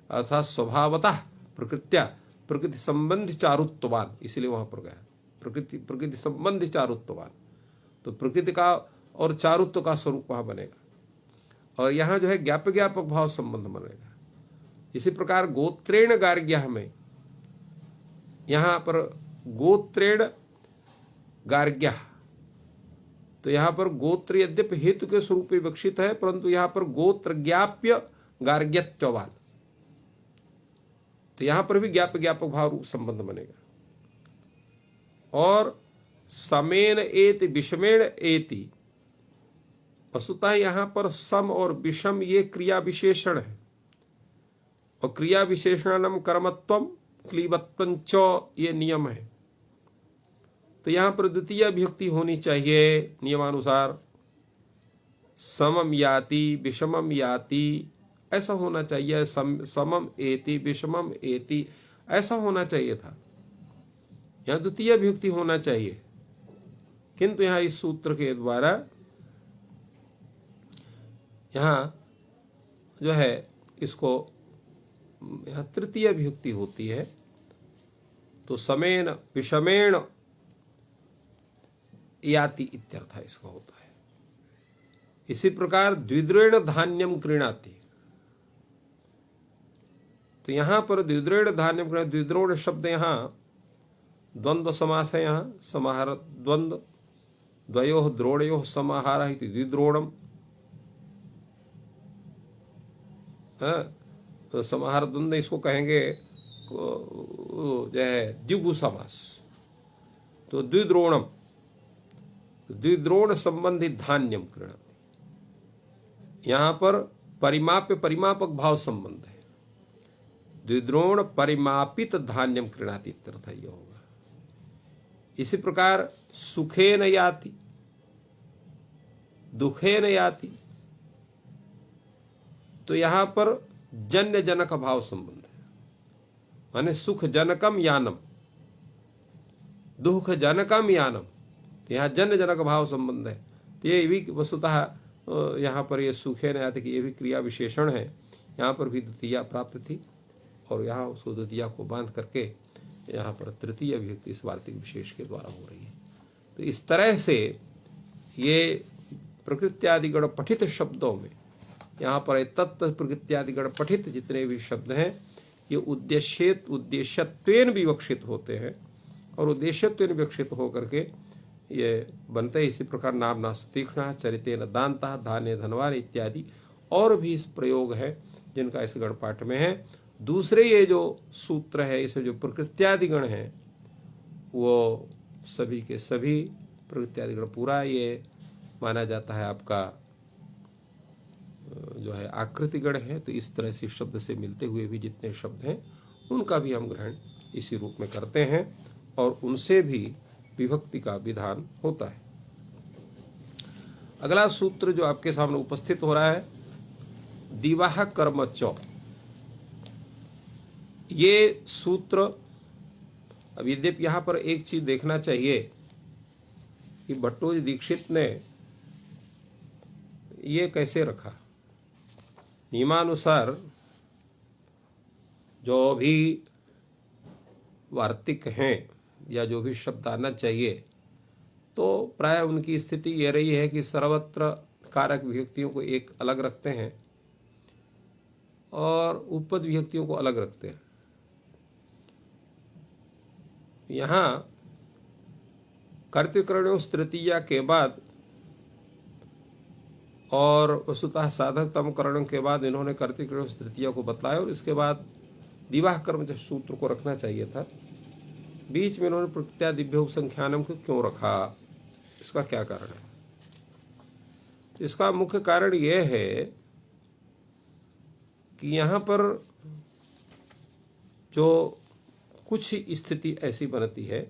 Speaker 1: अर्थात स्वभावतः प्रकृति संबंधी चारुत्ववान, इसलिए वहां पर गया प्रकृति संबंधी चारुत्ववान। तो प्रकृति का और चारुत्व का स्वरूप वहां बनेगा, और यहाँ जो है ज्ञाप्य ज्ञापक भाव संबंध बनेगा। इसी प्रकार गोत्रेण गार्ग्यः में, यहाँ पर गोत्रेण गार्ग्यः, तो यहाँ पर गोत्र यद्यपि हेतु के स्वरूप में विवक्षित है, परंतु यहाँ पर गोत्र ज्ञाप्य गार्ग्यत्ववान, तो यहाँ पर भी ज्ञाप्य ज्ञापक भाव संबंध बनेगा। और समेन एति विषमेण एति, वस्तुतः यहाँ पर सम और विषम ये क्रिया विशेषण है, और क्रिया विशेषणम कर्मत्वम क्लीबत्वं च ये नियम है। तो यहाँ पर द्वितीय विभक्ति होनी चाहिए नियमानुसार, समम याति विषमम याति, ऐसा होना चाहिए। समम एति विषमम एति ऐसा होना चाहिए था, यहाँ द्वितीय विभक्ति होना चाहिए, किंतु यहाँ इस सूत्र के द्वारा यहाँ जो है इसको यहाँ तृतीय विभक्ति होती है, तो समेन विषमेण याति इत्यर्थ इसका होता है। इसी प्रकार द्विद्रेण धान्यम क्रीणाति, तो यहां पर द्विद्रेण धान्यम क्रीणाति, द्विद्रोण शब्द यहाँ द्वंद्व समास है, यहाँ समाहार द्वंद्व, द्वयोः द्रोणयोः समाहारः इति द्विद्रोणम, तो समाहार द्वंद्व इसको कहेंगे जो है द्विगु समास। तो द्विद्रोणम, द्विद्रोण संबंधी धान्यम क्रीणाति, यहां पर परिमाप्य परिमापक भाव संबंध है, द्विद्रोण परिमापित धान्यम क्रीणाति इत्यर्थ यह होगा। इसी प्रकार सुखेन याति दुखेन याति, तो यहां पर जन्य जनक भाव संबंध है, माने सुख जनकम यानम दुख जनकम यानम, तो यहाँ जन्य जनक भाव संबंध है। तो ये भी वस्तुतः यहाँ पर ये सुखे न याति कि ये भी क्रिया विशेषण है, यहाँ पर भी द्वितीया प्राप्त थी, और यहाँ उसको द्वितीया को बांध करके यहाँ पर तृतीय विभक्ति इस वार्तिक विशेष के द्वारा हो रही है। तो इस तरह से ये प्रकृत्यादिगण पठित शब्दों में यहाँ पर तत्त प्रकृत्यादिगण पठित जितने भी शब्द हैं ये उद्देश्यत्वेन विवक्षित होते हैं, और उद्देश्यत्वेन विवक्षित होकर के ये बनते हैं। इसी प्रकार नाम नास्तु तीक्ष्णः चरितेन दान्तः धान्य धनवान इत्यादि और भी इस प्रयोग है जिनका इस गणपाठ में है। दूसरे ये जो सूत्र है, इसमें जो प्रकृत्यादिगण हैं वो सभी के सभी प्रकृत्यादिगण पूरा ये माना जाता है आपका जो है आकृतिगण है। तो इस तरह से शब्द से मिलते हुए भी जितने शब्द हैं उनका भी हम ग्रहण इसी रूप में करते हैं, और उनसे भी विभक्ति का विधान होता है। अगला सूत्र जो आपके सामने उपस्थित हो रहा है, दिवाह कर्म चौ, ये सूत्र। अब यद्यपि यहाँ पर एक चीज देखना चाहिए कि भट्टोजी दीक्षित ने ये कैसे रखा? नियमानुसार जो भी वार्तिक हैं या जो भी शब्द आना चाहिए, तो प्राय उनकी स्थिति ये रही है कि सर्वत्र कारक विभक्तियों को एक अलग रखते हैं और उपपद विभक्तियों को अलग रखते हैं। यहाँ कर्तृकरणों तृतीया के बाद और वस्तुतः साधक तम करणों के बाद इन्होंने कर्तृकरणों तृतीया को बतलाया और इसके बाद दिवाह कर्म सूत्र को रखना चाहिए था। बीच में इन्होंने प्रत्यादिभ्य उपसंख्यानम को क्यों रखा? इसका क्या कारण है? इसका मुख्य कारण यह है कि यहाँ पर जो कुछ स्थिति ऐसी बनती है,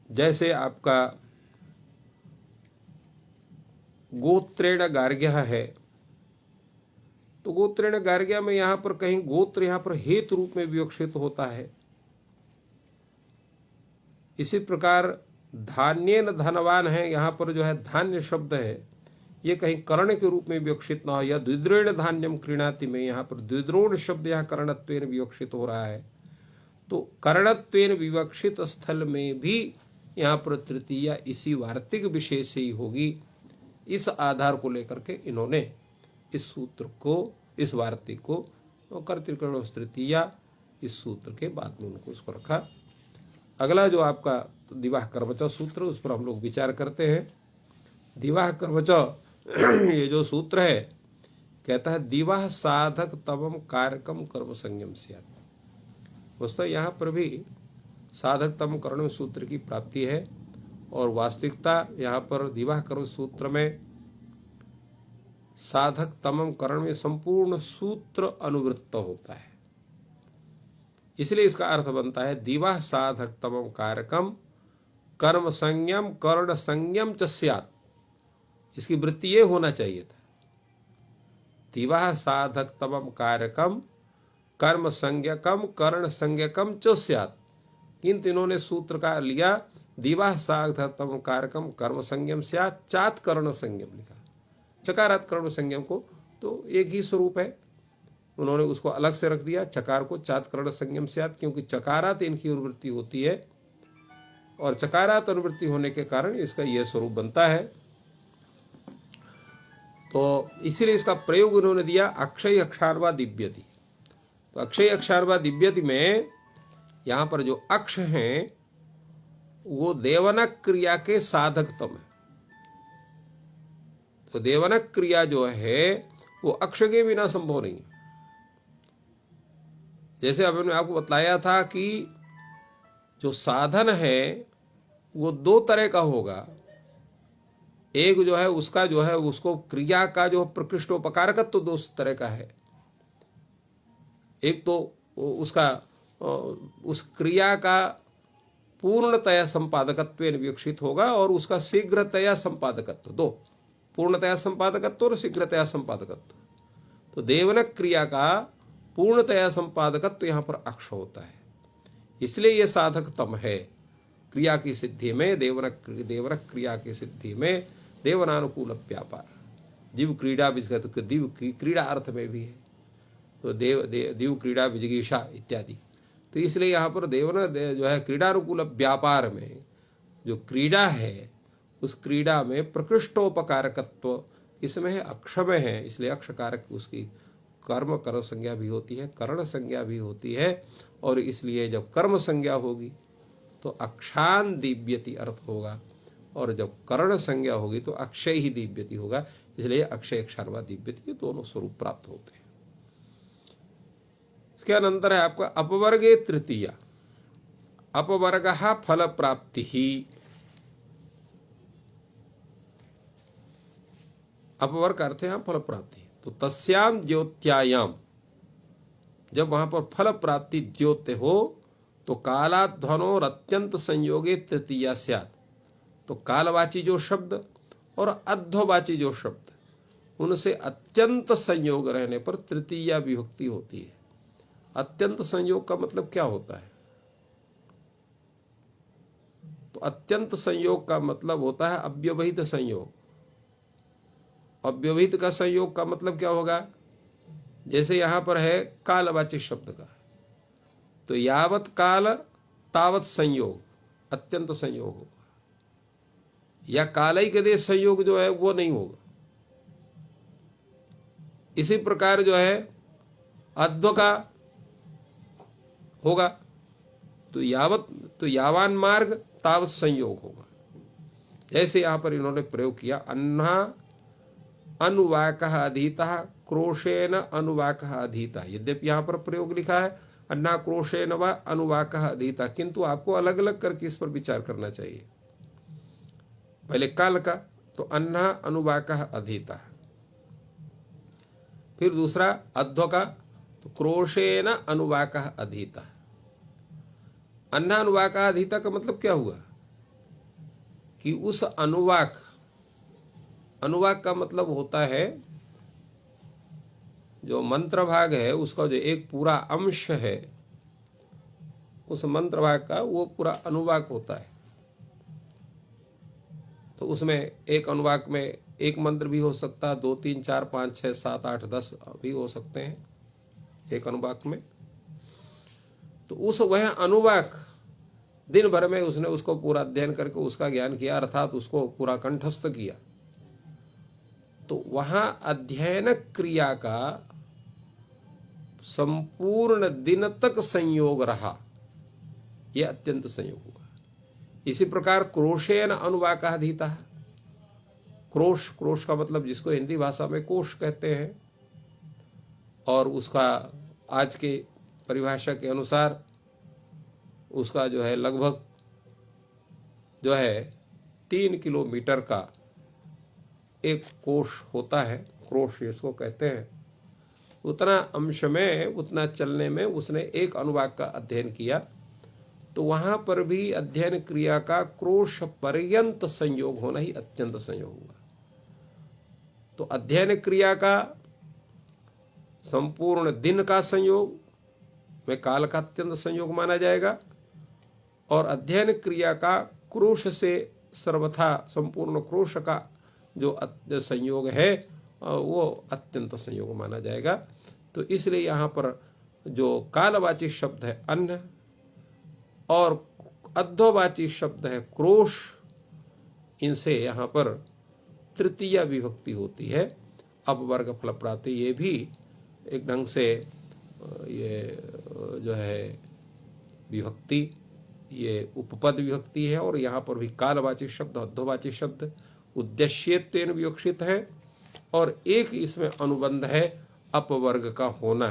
Speaker 1: जैसे आपका गोत्रेण गार्ग्यः है, तो गोत्रेण गार्ग्य में यहां पर कहीं गोत्र यहां पर हेतु रूप में विवक्षित होता है। इसी प्रकार धान्येन धनवान है, यहां पर जो है धान्य शब्द है, ये कहीं कर्ण के रूप में विवक्षित न हो, या द्विद्रोण धान्यम क्रीणाति में यहां पर द्विद्रोण शब्द यहां कर्णत्वेन विवक्षित हो रहा है। तो कर्णत्वेन विवक्षित स्थल में भी यहां पर तृतीया इसी वार्तिक विशेष से ही होगी। इस आधार को लेकर के इन्होंने इस सूत्र को, इस वार्तिक को कर्तृकरण तृतीया इस सूत्र के बाद में उनको उसको रखा। अगला जो आपका दिवाह कर्मच सूत्र, उस पर हम लोग विचार करते हैं। दिवाह कर्मच ये जो सूत्र है, कहता है दिवाह साधक तवम कारकम कर्म संयम स्यात्। दोस्तों यहाँ पर भी साधक तम कर्ण सूत्र की प्राप्ति है और वास्तविकता यहाँ पर दिवाह कर्म सूत्र में साधक तमम कर्ण में संपूर्ण सूत्र अनुवृत्त होता है। इसलिए इसका अर्थ बनता है दिवाह साधक तमम कारकम कर्म संयम कर्ण संयम च स्यात्। इसकी वृत्ति ये होना चाहिए था, दिवाह साधक तमम कारकम कर्म संज्ञकम कर्ण संज्ञकम च स्यात्। किंतु इन्होंने सूत्र का लिया दिवाह साधक तमम कारकम कर्म संयम स्यात् चात् कर्ण संयम लिखा। चकारात कर्ण संयम को तो एक ही स्वरूप है, उन्होंने उसको अलग से रख दिया, चकार को चात् कर्ण संयम स्यात्, क्योंकि चकारात इनकी अनुवृत्ति होती है और चकारात अनुवृत्ति होने के कारण इसका यह स्वरूप बनता है। तो इसीलिए इसका प्रयोग उन्होंने दिया अक्षय अक्षार्वा दिव्यति। तो अक्षय अक्षार्वा दिव्यति में यहां पर जो अक्ष हैं वो देवनक क्रिया के साधकतम है। तो देवनक क्रिया जो है वो अक्ष के बिना संभव नहीं है। जैसे अभी मैंने आपको बतलाया था कि जो साधन है वो दो तरह का होगा। एक जो है उसका जो है उसको क्रिया का जो प्रकृष्टोपकारकत्व तो दो तरह का है। एक तो उसका उस क्रिया का पूर्णतया संपादकत्व विकसित होगा और उसका शीघ्रतया संपादकत्व, दो, पूर्णतया संपादकत्व और शीघ्रतया संपादकत्व। तो देवनक क्रिया का पूर्णतया संपादकत्व यहां पर अक्ष होता है, इसलिए यह साधकतम है। क्रिया की सिद्धि में देवनक क्रिया की सिद्धि में देवनानुकूल व्यापार, दिव क्रीड़ा विजगत, दिव क्रीड़ा अर्थ में भी है तो दिव क्रीड़ा विजिगीषा इत्यादि। तो इसलिए यहाँ पर देवना जो है क्रीडानुकूल व्यापार में जो क्रीड़ा है उस क्रीड़ा में प्रकृष्टोपकारकत्व इसमें है, अक्ष में है, इसलिए अक्षकारक उसकी कर्म कर्ण संज्ञा भी होती है, कर्ण संज्ञा भी होती है। और इसलिए जब कर्म संज्ञा होगी तो अक्षान दिव्यति अर्थ होगा और जब कर्ण संज्ञा होगी तो अक्षय ही दिव्यति होगा। इसलिए अक्षय अक्षार्वा दिव्यति ये दोनों स्वरूप प्राप्त होते हैं। इसके अनंतर है आपका अपवर्गे तृतीया, अपवर्ग फल प्राप्ति ही। अपवर्ग अर्थ है फल प्राप्ति। तो तस्याम ज्योत्यायाम, जब वहां पर फल प्राप्ति द्योत्य हो तो कालाध्वनोर अत्यंत संयोगे तृतीया स्यात्। तो कालवाची जो शब्द और अध्ववाची जो शब्द उनसे अत्यंत संयोग रहने पर तृतीया विभक्ति होती है। अत्यंत संयोग का मतलब क्या होता है? तो अत्यंत संयोग का मतलब होता है अव्यवहित संयोग। अव्यवहित का संयोग का मतलब क्या होगा? जैसे यहां पर है कालवाची शब्द का, तो यावत काल तावत संयोग, अत्यंत संयोग होगा, या कालिक देश संयोग जो है वो नहीं होगा। इसी प्रकार जो है अध्व का होगा, तो यावत, तो यावान मार्ग तावत संयोग होगा। जैसे यहां पर इन्होंने प्रयोग किया, अन्ना अनुवाकः अधीतः क्रोशेन अनुवाकः अधीतः। यद्यपि यहां पर प्रयोग लिखा है अन्ना क्रोशेन व अनुवाकः अधीतः, किंतु आपको अलग अलग करके इस पर विचार करना चाहिए। पहले काल का, तो अन्ना अनुवाकः अधीतः, फिर दूसरा अध्व का, तो क्रोशेन अनुवाकः अधीतः। अन्ना अनुवाकः अधीतः का मतलब क्या हुआ कि उस अनुवाक, अनुवाक का मतलब होता है जो मंत्र भाग है उसका जो एक पूरा अंश है, उस मंत्र भाग का वो पूरा अनुवाक होता है। तो उसमें एक अनुवाक में एक मंत्र भी हो सकता है, 2 3 4 5 6 7 8 10 भी हो सकते हैं एक अनुवाक में। तो उस वह अनुवाक दिन भर में उसने उसको पूरा अध्ययन करके उसका ज्ञान किया, अर्थात उसको पूरा कंठस्थ किया। तो वहां अध्ययन क्रिया का संपूर्ण दिन तक संयोग रहा, यह अत्यंत संयोग हुआ। इसी प्रकार क्रोशेन अनुवाकाधीता, क्रोश, क्रोश का मतलब जिसको हिंदी भाषा में कोश कहते हैं, और उसका आज के परिभाषा के अनुसार उसका जो है लगभग जो है 3 किलोमीटर का एक कोश होता है, क्रोश इसको कहते हैं। उतना अंश में, उतना चलने में उसने एक अनुवाक का अध्ययन किया। तो वहां पर भी अध्ययन क्रिया का क्रोश पर्यंत संयोग होना ही अत्यंत संयोग हुआ। तो अध्ययन क्रिया का संपूर्ण दिन का संयोग में काल का अत्यंत संयोग माना जाएगा, और अध्ययन क्रिया का क्रोश से सर्वथा संपूर्ण क्रोश का जो संयोग है वो अत्यंत संयोग माना जाएगा। तो इसलिए यहाँ पर जो कालवाची शब्द है अन्न और अध्ववाची शब्द है क्रोश, इनसे यहाँ पर तृतीय विभक्ति होती है। अपवर्ग फल प्राप्ति, ये भी एक ढंग से ये जो है विभक्ति, ये उपपद विभक्ति है। और यहाँ पर भी कालवाची शब्द अध्ववाची शब्द उद्देश्यत्वेन विवक्षित है, और एक इसमें अनुबंध है अपवर्ग का होना।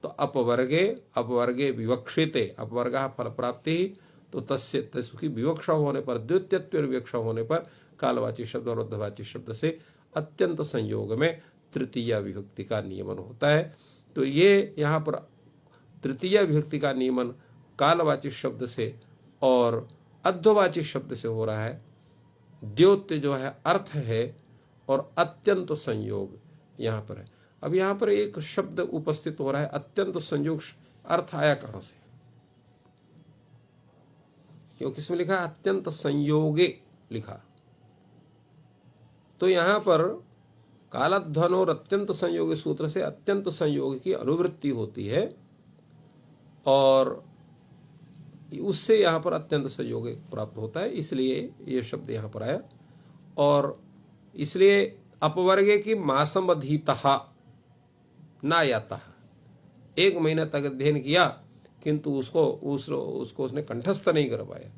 Speaker 1: तो अपवर्गे विवक्षिते, अपवर्गः फल प्राप्ति, तो तस्य तस्की विवक्षा होने पर, द्वितीयत्व विवक्षा होने पर कालवाची शब्द और अध्ववाची शब्द से अत्यंत संयोग में तृतीय विभक्ति का नियमन होता है। तो ये यहाँ पर तृतीय विभक्ति का नियमन कालवाची शब्द से और अध्ववाची शब्द से हो रहा है। द्योत्य जो है अर्थ है और अत्यंत संयोग यहाँ पर है। अब यहाँ पर एक शब्द उपस्थित हो रहा है अत्यंत संयोग, अर्थ आया कहां से? क्योंकि इसमें लिखा अत्यंत संयोगे लिखा, तो यहाँ पर कालध्वन और अत्यंत संयोगी सूत्र से अत्यंत संयोग की अनुवृत्ति होती है, और उससे यहाँ पर अत्यंत संयोग प्राप्त होता है, इसलिए ये शब्द यहाँ पर आया। और इसलिए अपवर्गे की मासमधीतः नायातः, 1 महीना तक अध्ययन किया किंतु उसको उसने कंठस्थ नहीं कर पाया।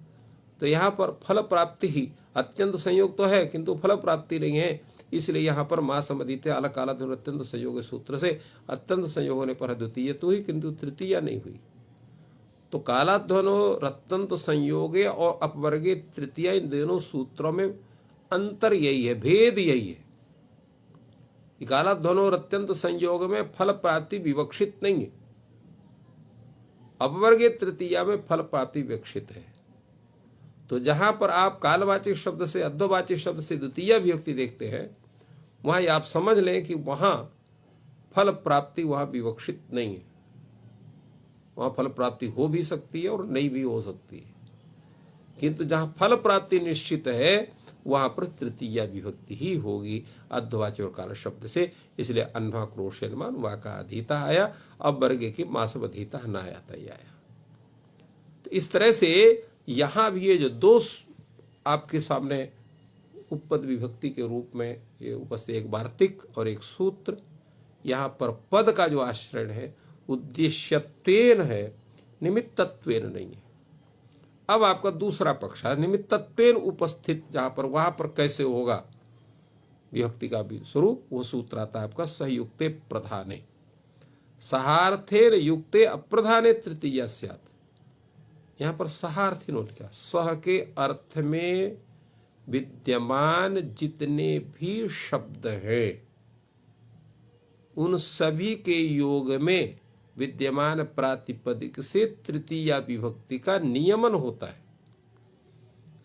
Speaker 1: तो यहाँ पर फल प्राप्ति ही, अत्यंत संयोग तो है किंतु फल प्राप्ति नहीं है, इसलिए यहाँ पर मासमधीते अलग कालाध्वन अत्यंत संयोग सूत्र से अत्यंत संयोग होने पर द्वितीय तो ही किंतु तृतीय नहीं हुई। तो कालाध्वनो अत्यंत संयोगे और अपवर्गे तृतीय, इन दोनों सूत्रों में अंतर यही है, भेद यही है। कालाध्वन और अत्यंत संयोग में फल प्राप्ति विवक्षित नहीं है, अपवर्गे तृतीया में फल प्राप्ति विवक्षित है। तो जहां पर आप कालवाची शब्द से अध्ववाची शब्द से द्वितीय विभक्ति देखते हैं, वहां आप समझ लें कि वहां फल प्राप्ति वहां विवक्षित नहीं है, वहां फल प्राप्ति हो भी सकती है और नहीं भी हो सकती है। किंतु जहां फल प्राप्ति निश्चित है वहां पर तृतीया विभक्ति ही होगी अध्वाच और काल शब्द से। इसलिए अन्वा क्रोशेनमान वह का अधीता आया, अब वर्ग की मासव अधीता न आता ही आया। तो इस तरह से यहां भी ये जो दो आपके सामने उपपद विभक्ति के रूप में ये उपस्थित, एक वार्तिक और एक सूत्र, यहाँ पर पद का जो आश्रय है उद्देश्यत्वेन है, निमित्तत्वेन नहीं है। अब आपका दूसरा पक्ष है निमित्तत्वेन उपस्थित, जहां पर वहां पर कैसे होगा विभक्ति का भी स्वरूप, वो सूत्र आता है आपका सहयुक्ते प्रधाने, सहार्थेन युक्ते अप्रधाने तृतीया स्यात्। यहां पर सहार्थी ने लिखा, सह के अर्थ में विद्यमान जितने भी शब्द हैं उन सभी के योग में विद्यमान प्रातिपदिक से तृतीया विभक्ति का नियमन होता है।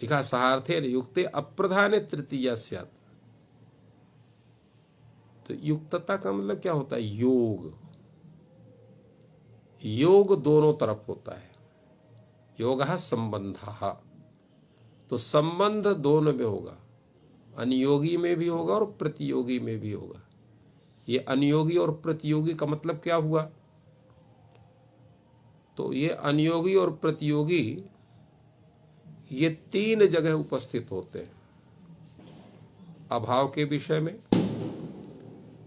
Speaker 1: लिखा सहार्थे युक्ते अप्रधाने तृतीया स्यात्। तो युक्तता का मतलब क्या होता है? योग। योग दोनों तरफ होता है। योगः संबंधः, तो संबंध दोनों में होगा, अनियोगी में भी होगा और प्रतियोगी में भी होगा। ये अनियोगी और प्रतियोगी का मतलब क्या हुआ? तो ये अनियोगी और प्रतियोगी ये तीन जगह उपस्थित होते हैं, अभाव के विषय में,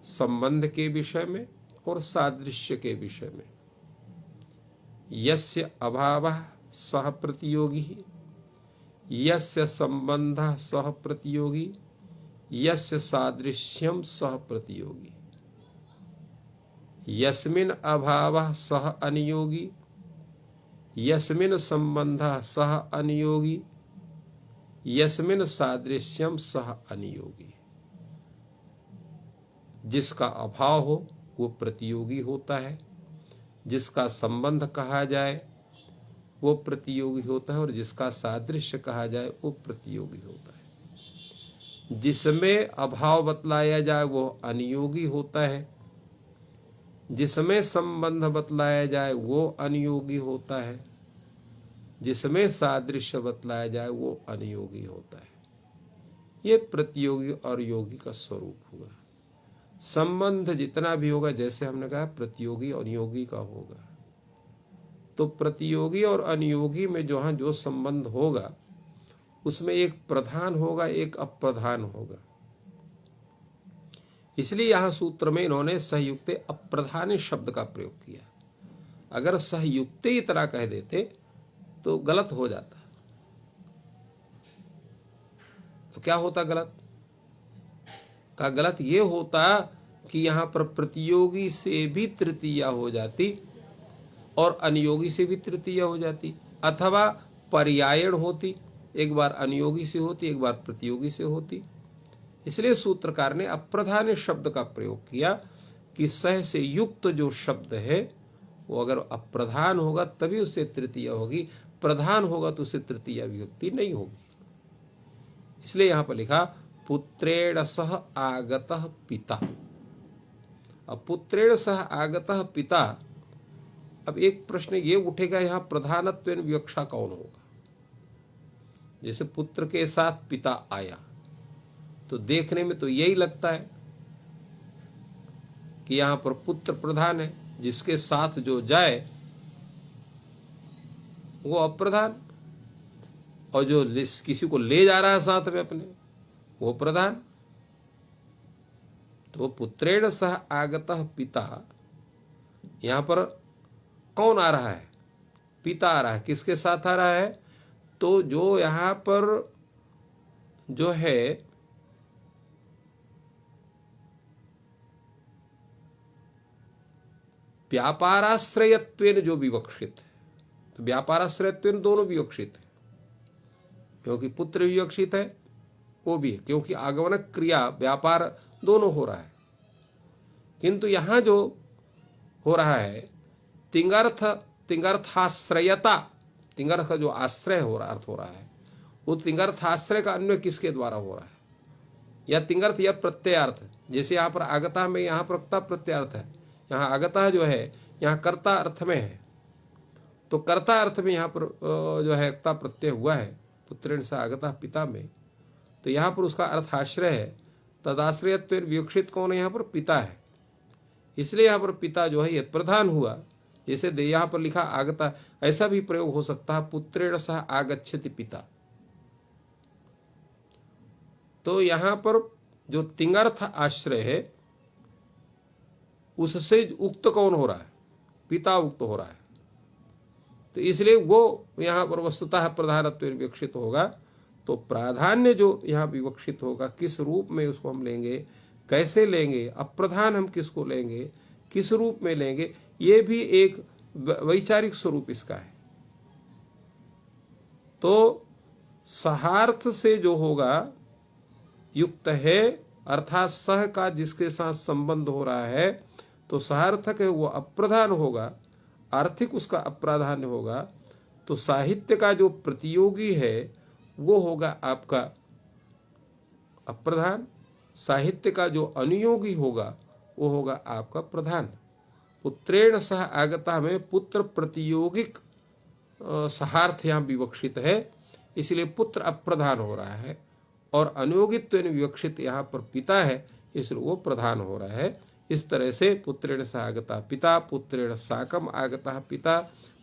Speaker 1: संबंध के विषय में और सादृश्य के विषय में। यस्य अभावः सह प्रतियोगी, यस्य संबंधः सह प्रतियोगी, यस्य सादृश्यम सह प्रतियोगी। यस्मिन् अभावः सह अनियोगी, यस्मिन् संबंधः सह अनियोगी, यस्मिन् सादृश्यम सह अनियोगी। जिसका अभाव हो वो प्रतियोगी होता है, जिसका संबंध कहा जाए वो प्रतियोगी होता है और जिसका सादृश्य कहा जाए वो प्रतियोगी होता है। जिसमें अभाव बतलाया जाए वो अनियोगी होता है, जिसमें संबंध बतलाया जाए वो अनियोगी होता है, जिसमें सादृश्य बतलाया जाए वो अनियोगी होता है। ये प्रतियोगी और योगी का स्वरूप हुआ। संबंध जितना भी होगा, जैसे हमने कहा प्रतियोगी और योगी का होगा, तो प्रतियोगी और अनियोगी में जो संबंध होगा उसमें एक प्रधान होगा, एक अप्रधान होगा। इसलिए यहां सूत्र में इन्होंने सहयुक्ते अप्रधान शब्द का प्रयोग किया। अगर सहयुक्ते ही तरह कह देते तो गलत हो जाता। तो क्या होता गलत? का गलत ये होता कि यहां पर प्रतियोगी से भी तृतीया हो जाती और अनियोगी से भी तृतीया हो जाती, अथवा पर्यायण होती, एक बार अनियोगी से होती एक बार प्रतियोगी से होती। इसलिए सूत्रकार ने अप्रधान शब्द का प्रयोग किया कि सह से युक्त जो शब्द है वो अगर अप्रधान होगा तभी उससे तृतीया होगी, प्रधान होगा तो उससे तृतीया विभक्ति नहीं होगी। इसलिए यहां पर लिखा पुत्रेण सह आगतः पिता। अब पुत्रेण सह आगतः पिता, अब एक प्रश्न ये उठेगा यहां प्रधानत्वेन विवक्षा कौन होगा? जैसे पुत्र के साथ पिता आया तो देखने में तो यही लगता है कि यहां पर पुत्र प्रधान है, जिसके साथ जो जाए वो अप्रधान, और जो किसी को ले जा रहा है साथ में अपने वो प्रधान। तो पुत्रेण सह आगतः पिता, यहां पर कौन आ रहा है? पिता आ रहा है। किसके साथ आ रहा है? तो जो यहां पर जो है व्यापाराश्रयत्वेन जो विवक्षित है, तो व्यापाराश्रयत्वेन दोनों विवक्षित है, क्योंकि पुत्र विवक्षित है वो भी है, क्योंकि आगमन क्रिया व्यापार दोनों हो रहा है। किंतु यहां जो हो रहा है तिंगर्थाश्रयता, तिंगर्थ का जो आश्रय हो रहा अर्थ हो रहा है, वो तिंगर्थाश्रय का अन्वय किसके द्वारा हो रहा है? या तिंगर्थ या प्रत्ययार्थ। जैसे यहाँ पर आगता में यहाँ पर क्ता प्रत्ययार्थ है, यहाँ आगता जो है यहाँ कर्ता अर्थ में है, तो कर्ता अर्थ में यहाँ पर जो है क्ता प्रत्यय हुआ है, पुत्रेण सह आगतः पिता में, तो यहाँ पर उसका अर्थ आश्रय है। तदाश्रयत्वेन विवक्षित कौन है? यहाँ पर पिता है, इसलिए यहाँ पर पिता जो है ये प्रधान हुआ। जैसे यहाँ पर लिखा आगता, ऐसा भी प्रयोग हो सकता है पुत्रेण सह आगच्छति पिता। तो यहाँ पर जो तिंगर्थ आश्रय है उससे उक्त कौन हो रहा है? पिता उक्त हो रहा है, तो इसलिए वो यहाँ पर वस्तुतः प्रधानत्व विवक्षित होगा। तो प्राधान्य जो यहाँ विवक्षित होगा, किस रूप में उसको हम लेंगे, कैसे लेंगे, अप्रधान हम किसको लेंगे, किस रूप में लेंगे, ये भी एक वैचारिक स्वरूप इसका है। तो सहार्थ से जो होगा युक्त है, अर्थात सह का जिसके साथ संबंध हो रहा है, तो सहार्थक है वो अप्रधान होगा, आर्थिक उसका अप्राधान्य होगा। तो साहित्य का जो प्रतियोगी है वो होगा आपका अप्रधान, साहित्य का जो अनुयोगी होगा वो होगा आपका प्रधान। पुत्रेण सह आगता में पुत्र प्रतियोगिक सहार्थ यहाँ विवक्षित है, इसलिए पुत्र अप्रधान हो रहा है, और अनुयोगित्व विवक्षित यहाँ पर पिता है, इसलिए वो प्रधान हो रहा है। इस तरह से पुत्रेण सह आगता पिता, पुत्रेण साकम आगता पिता,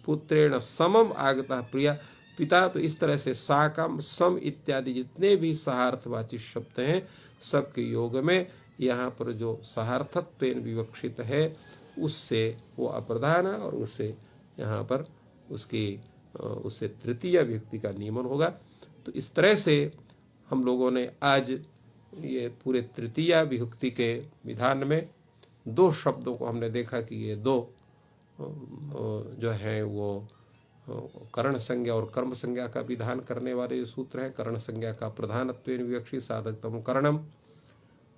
Speaker 1: पुत्रेण समम आगता प्रिया पिता। तो इस तरह से साकम, सम इत्यादि जितने भी सहार्थवाची शब्द हैं, सबके योग में यहाँ पर जो सहार्थत्व विवक्षित है उससे वो अप्रधान है, और उससे यहाँ पर उससे तृतीय विभक्ति का नियमन होगा। तो इस तरह से हम लोगों ने आज ये पूरे तृतीय विभक्ति के विधान में दो शब्दों को हमने देखा कि ये दो जो हैं वो कर्ण संज्ञा और कर्म संज्ञा का विधान करने वाले जो सूत्र हैं। कर्ण संज्ञा का प्रधानत्व विवक्षित साधकतम कर्णम,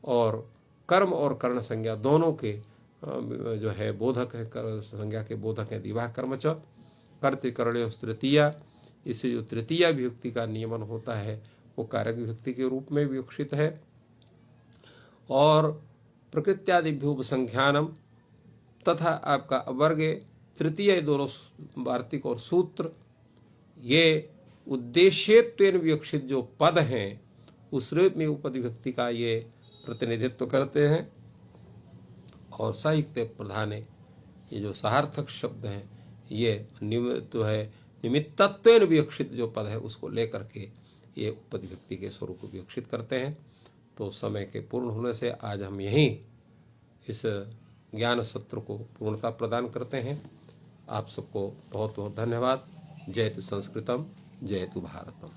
Speaker 1: और कर्म और कर्ण संज्ञा दोनों के जो है बोधक है, कर्ण संज्ञा के बोधक है दिवा कर्म च कर्तृकर्ण्यो तृतीया। इससे जो तृतीय विभक्ति का नियमन होता है वो कारक विभक्ति के रूप में विवक्षित है। और प्रकृत्यादिभ्यो उपसंख्यानम तथा आपका अवर्गे तृतीय दोनों वार्तिक और सूत्र ये उद्देश्यत्वेन विवक्षित जो पद हैं उस रूप में उपद विभक्ति का ये प्रतिनिधित्व करते हैं। और साहित्य प्रधान ये जो सहार्थक शब्द हैं ये तो है निमित्तत्वेन विवक्षित जो पद है उसको लेकर के ये उपद विभक्ति के स्वरूप को विवक्षित करते हैं। तो समय के पूर्ण होने से आज हम यहीं इस ज्ञान सत्र को पूर्णता प्रदान करते हैं। आप सबको बहुत बहुत धन्यवाद। जयतु संस्कृतम, जयतु भारतम।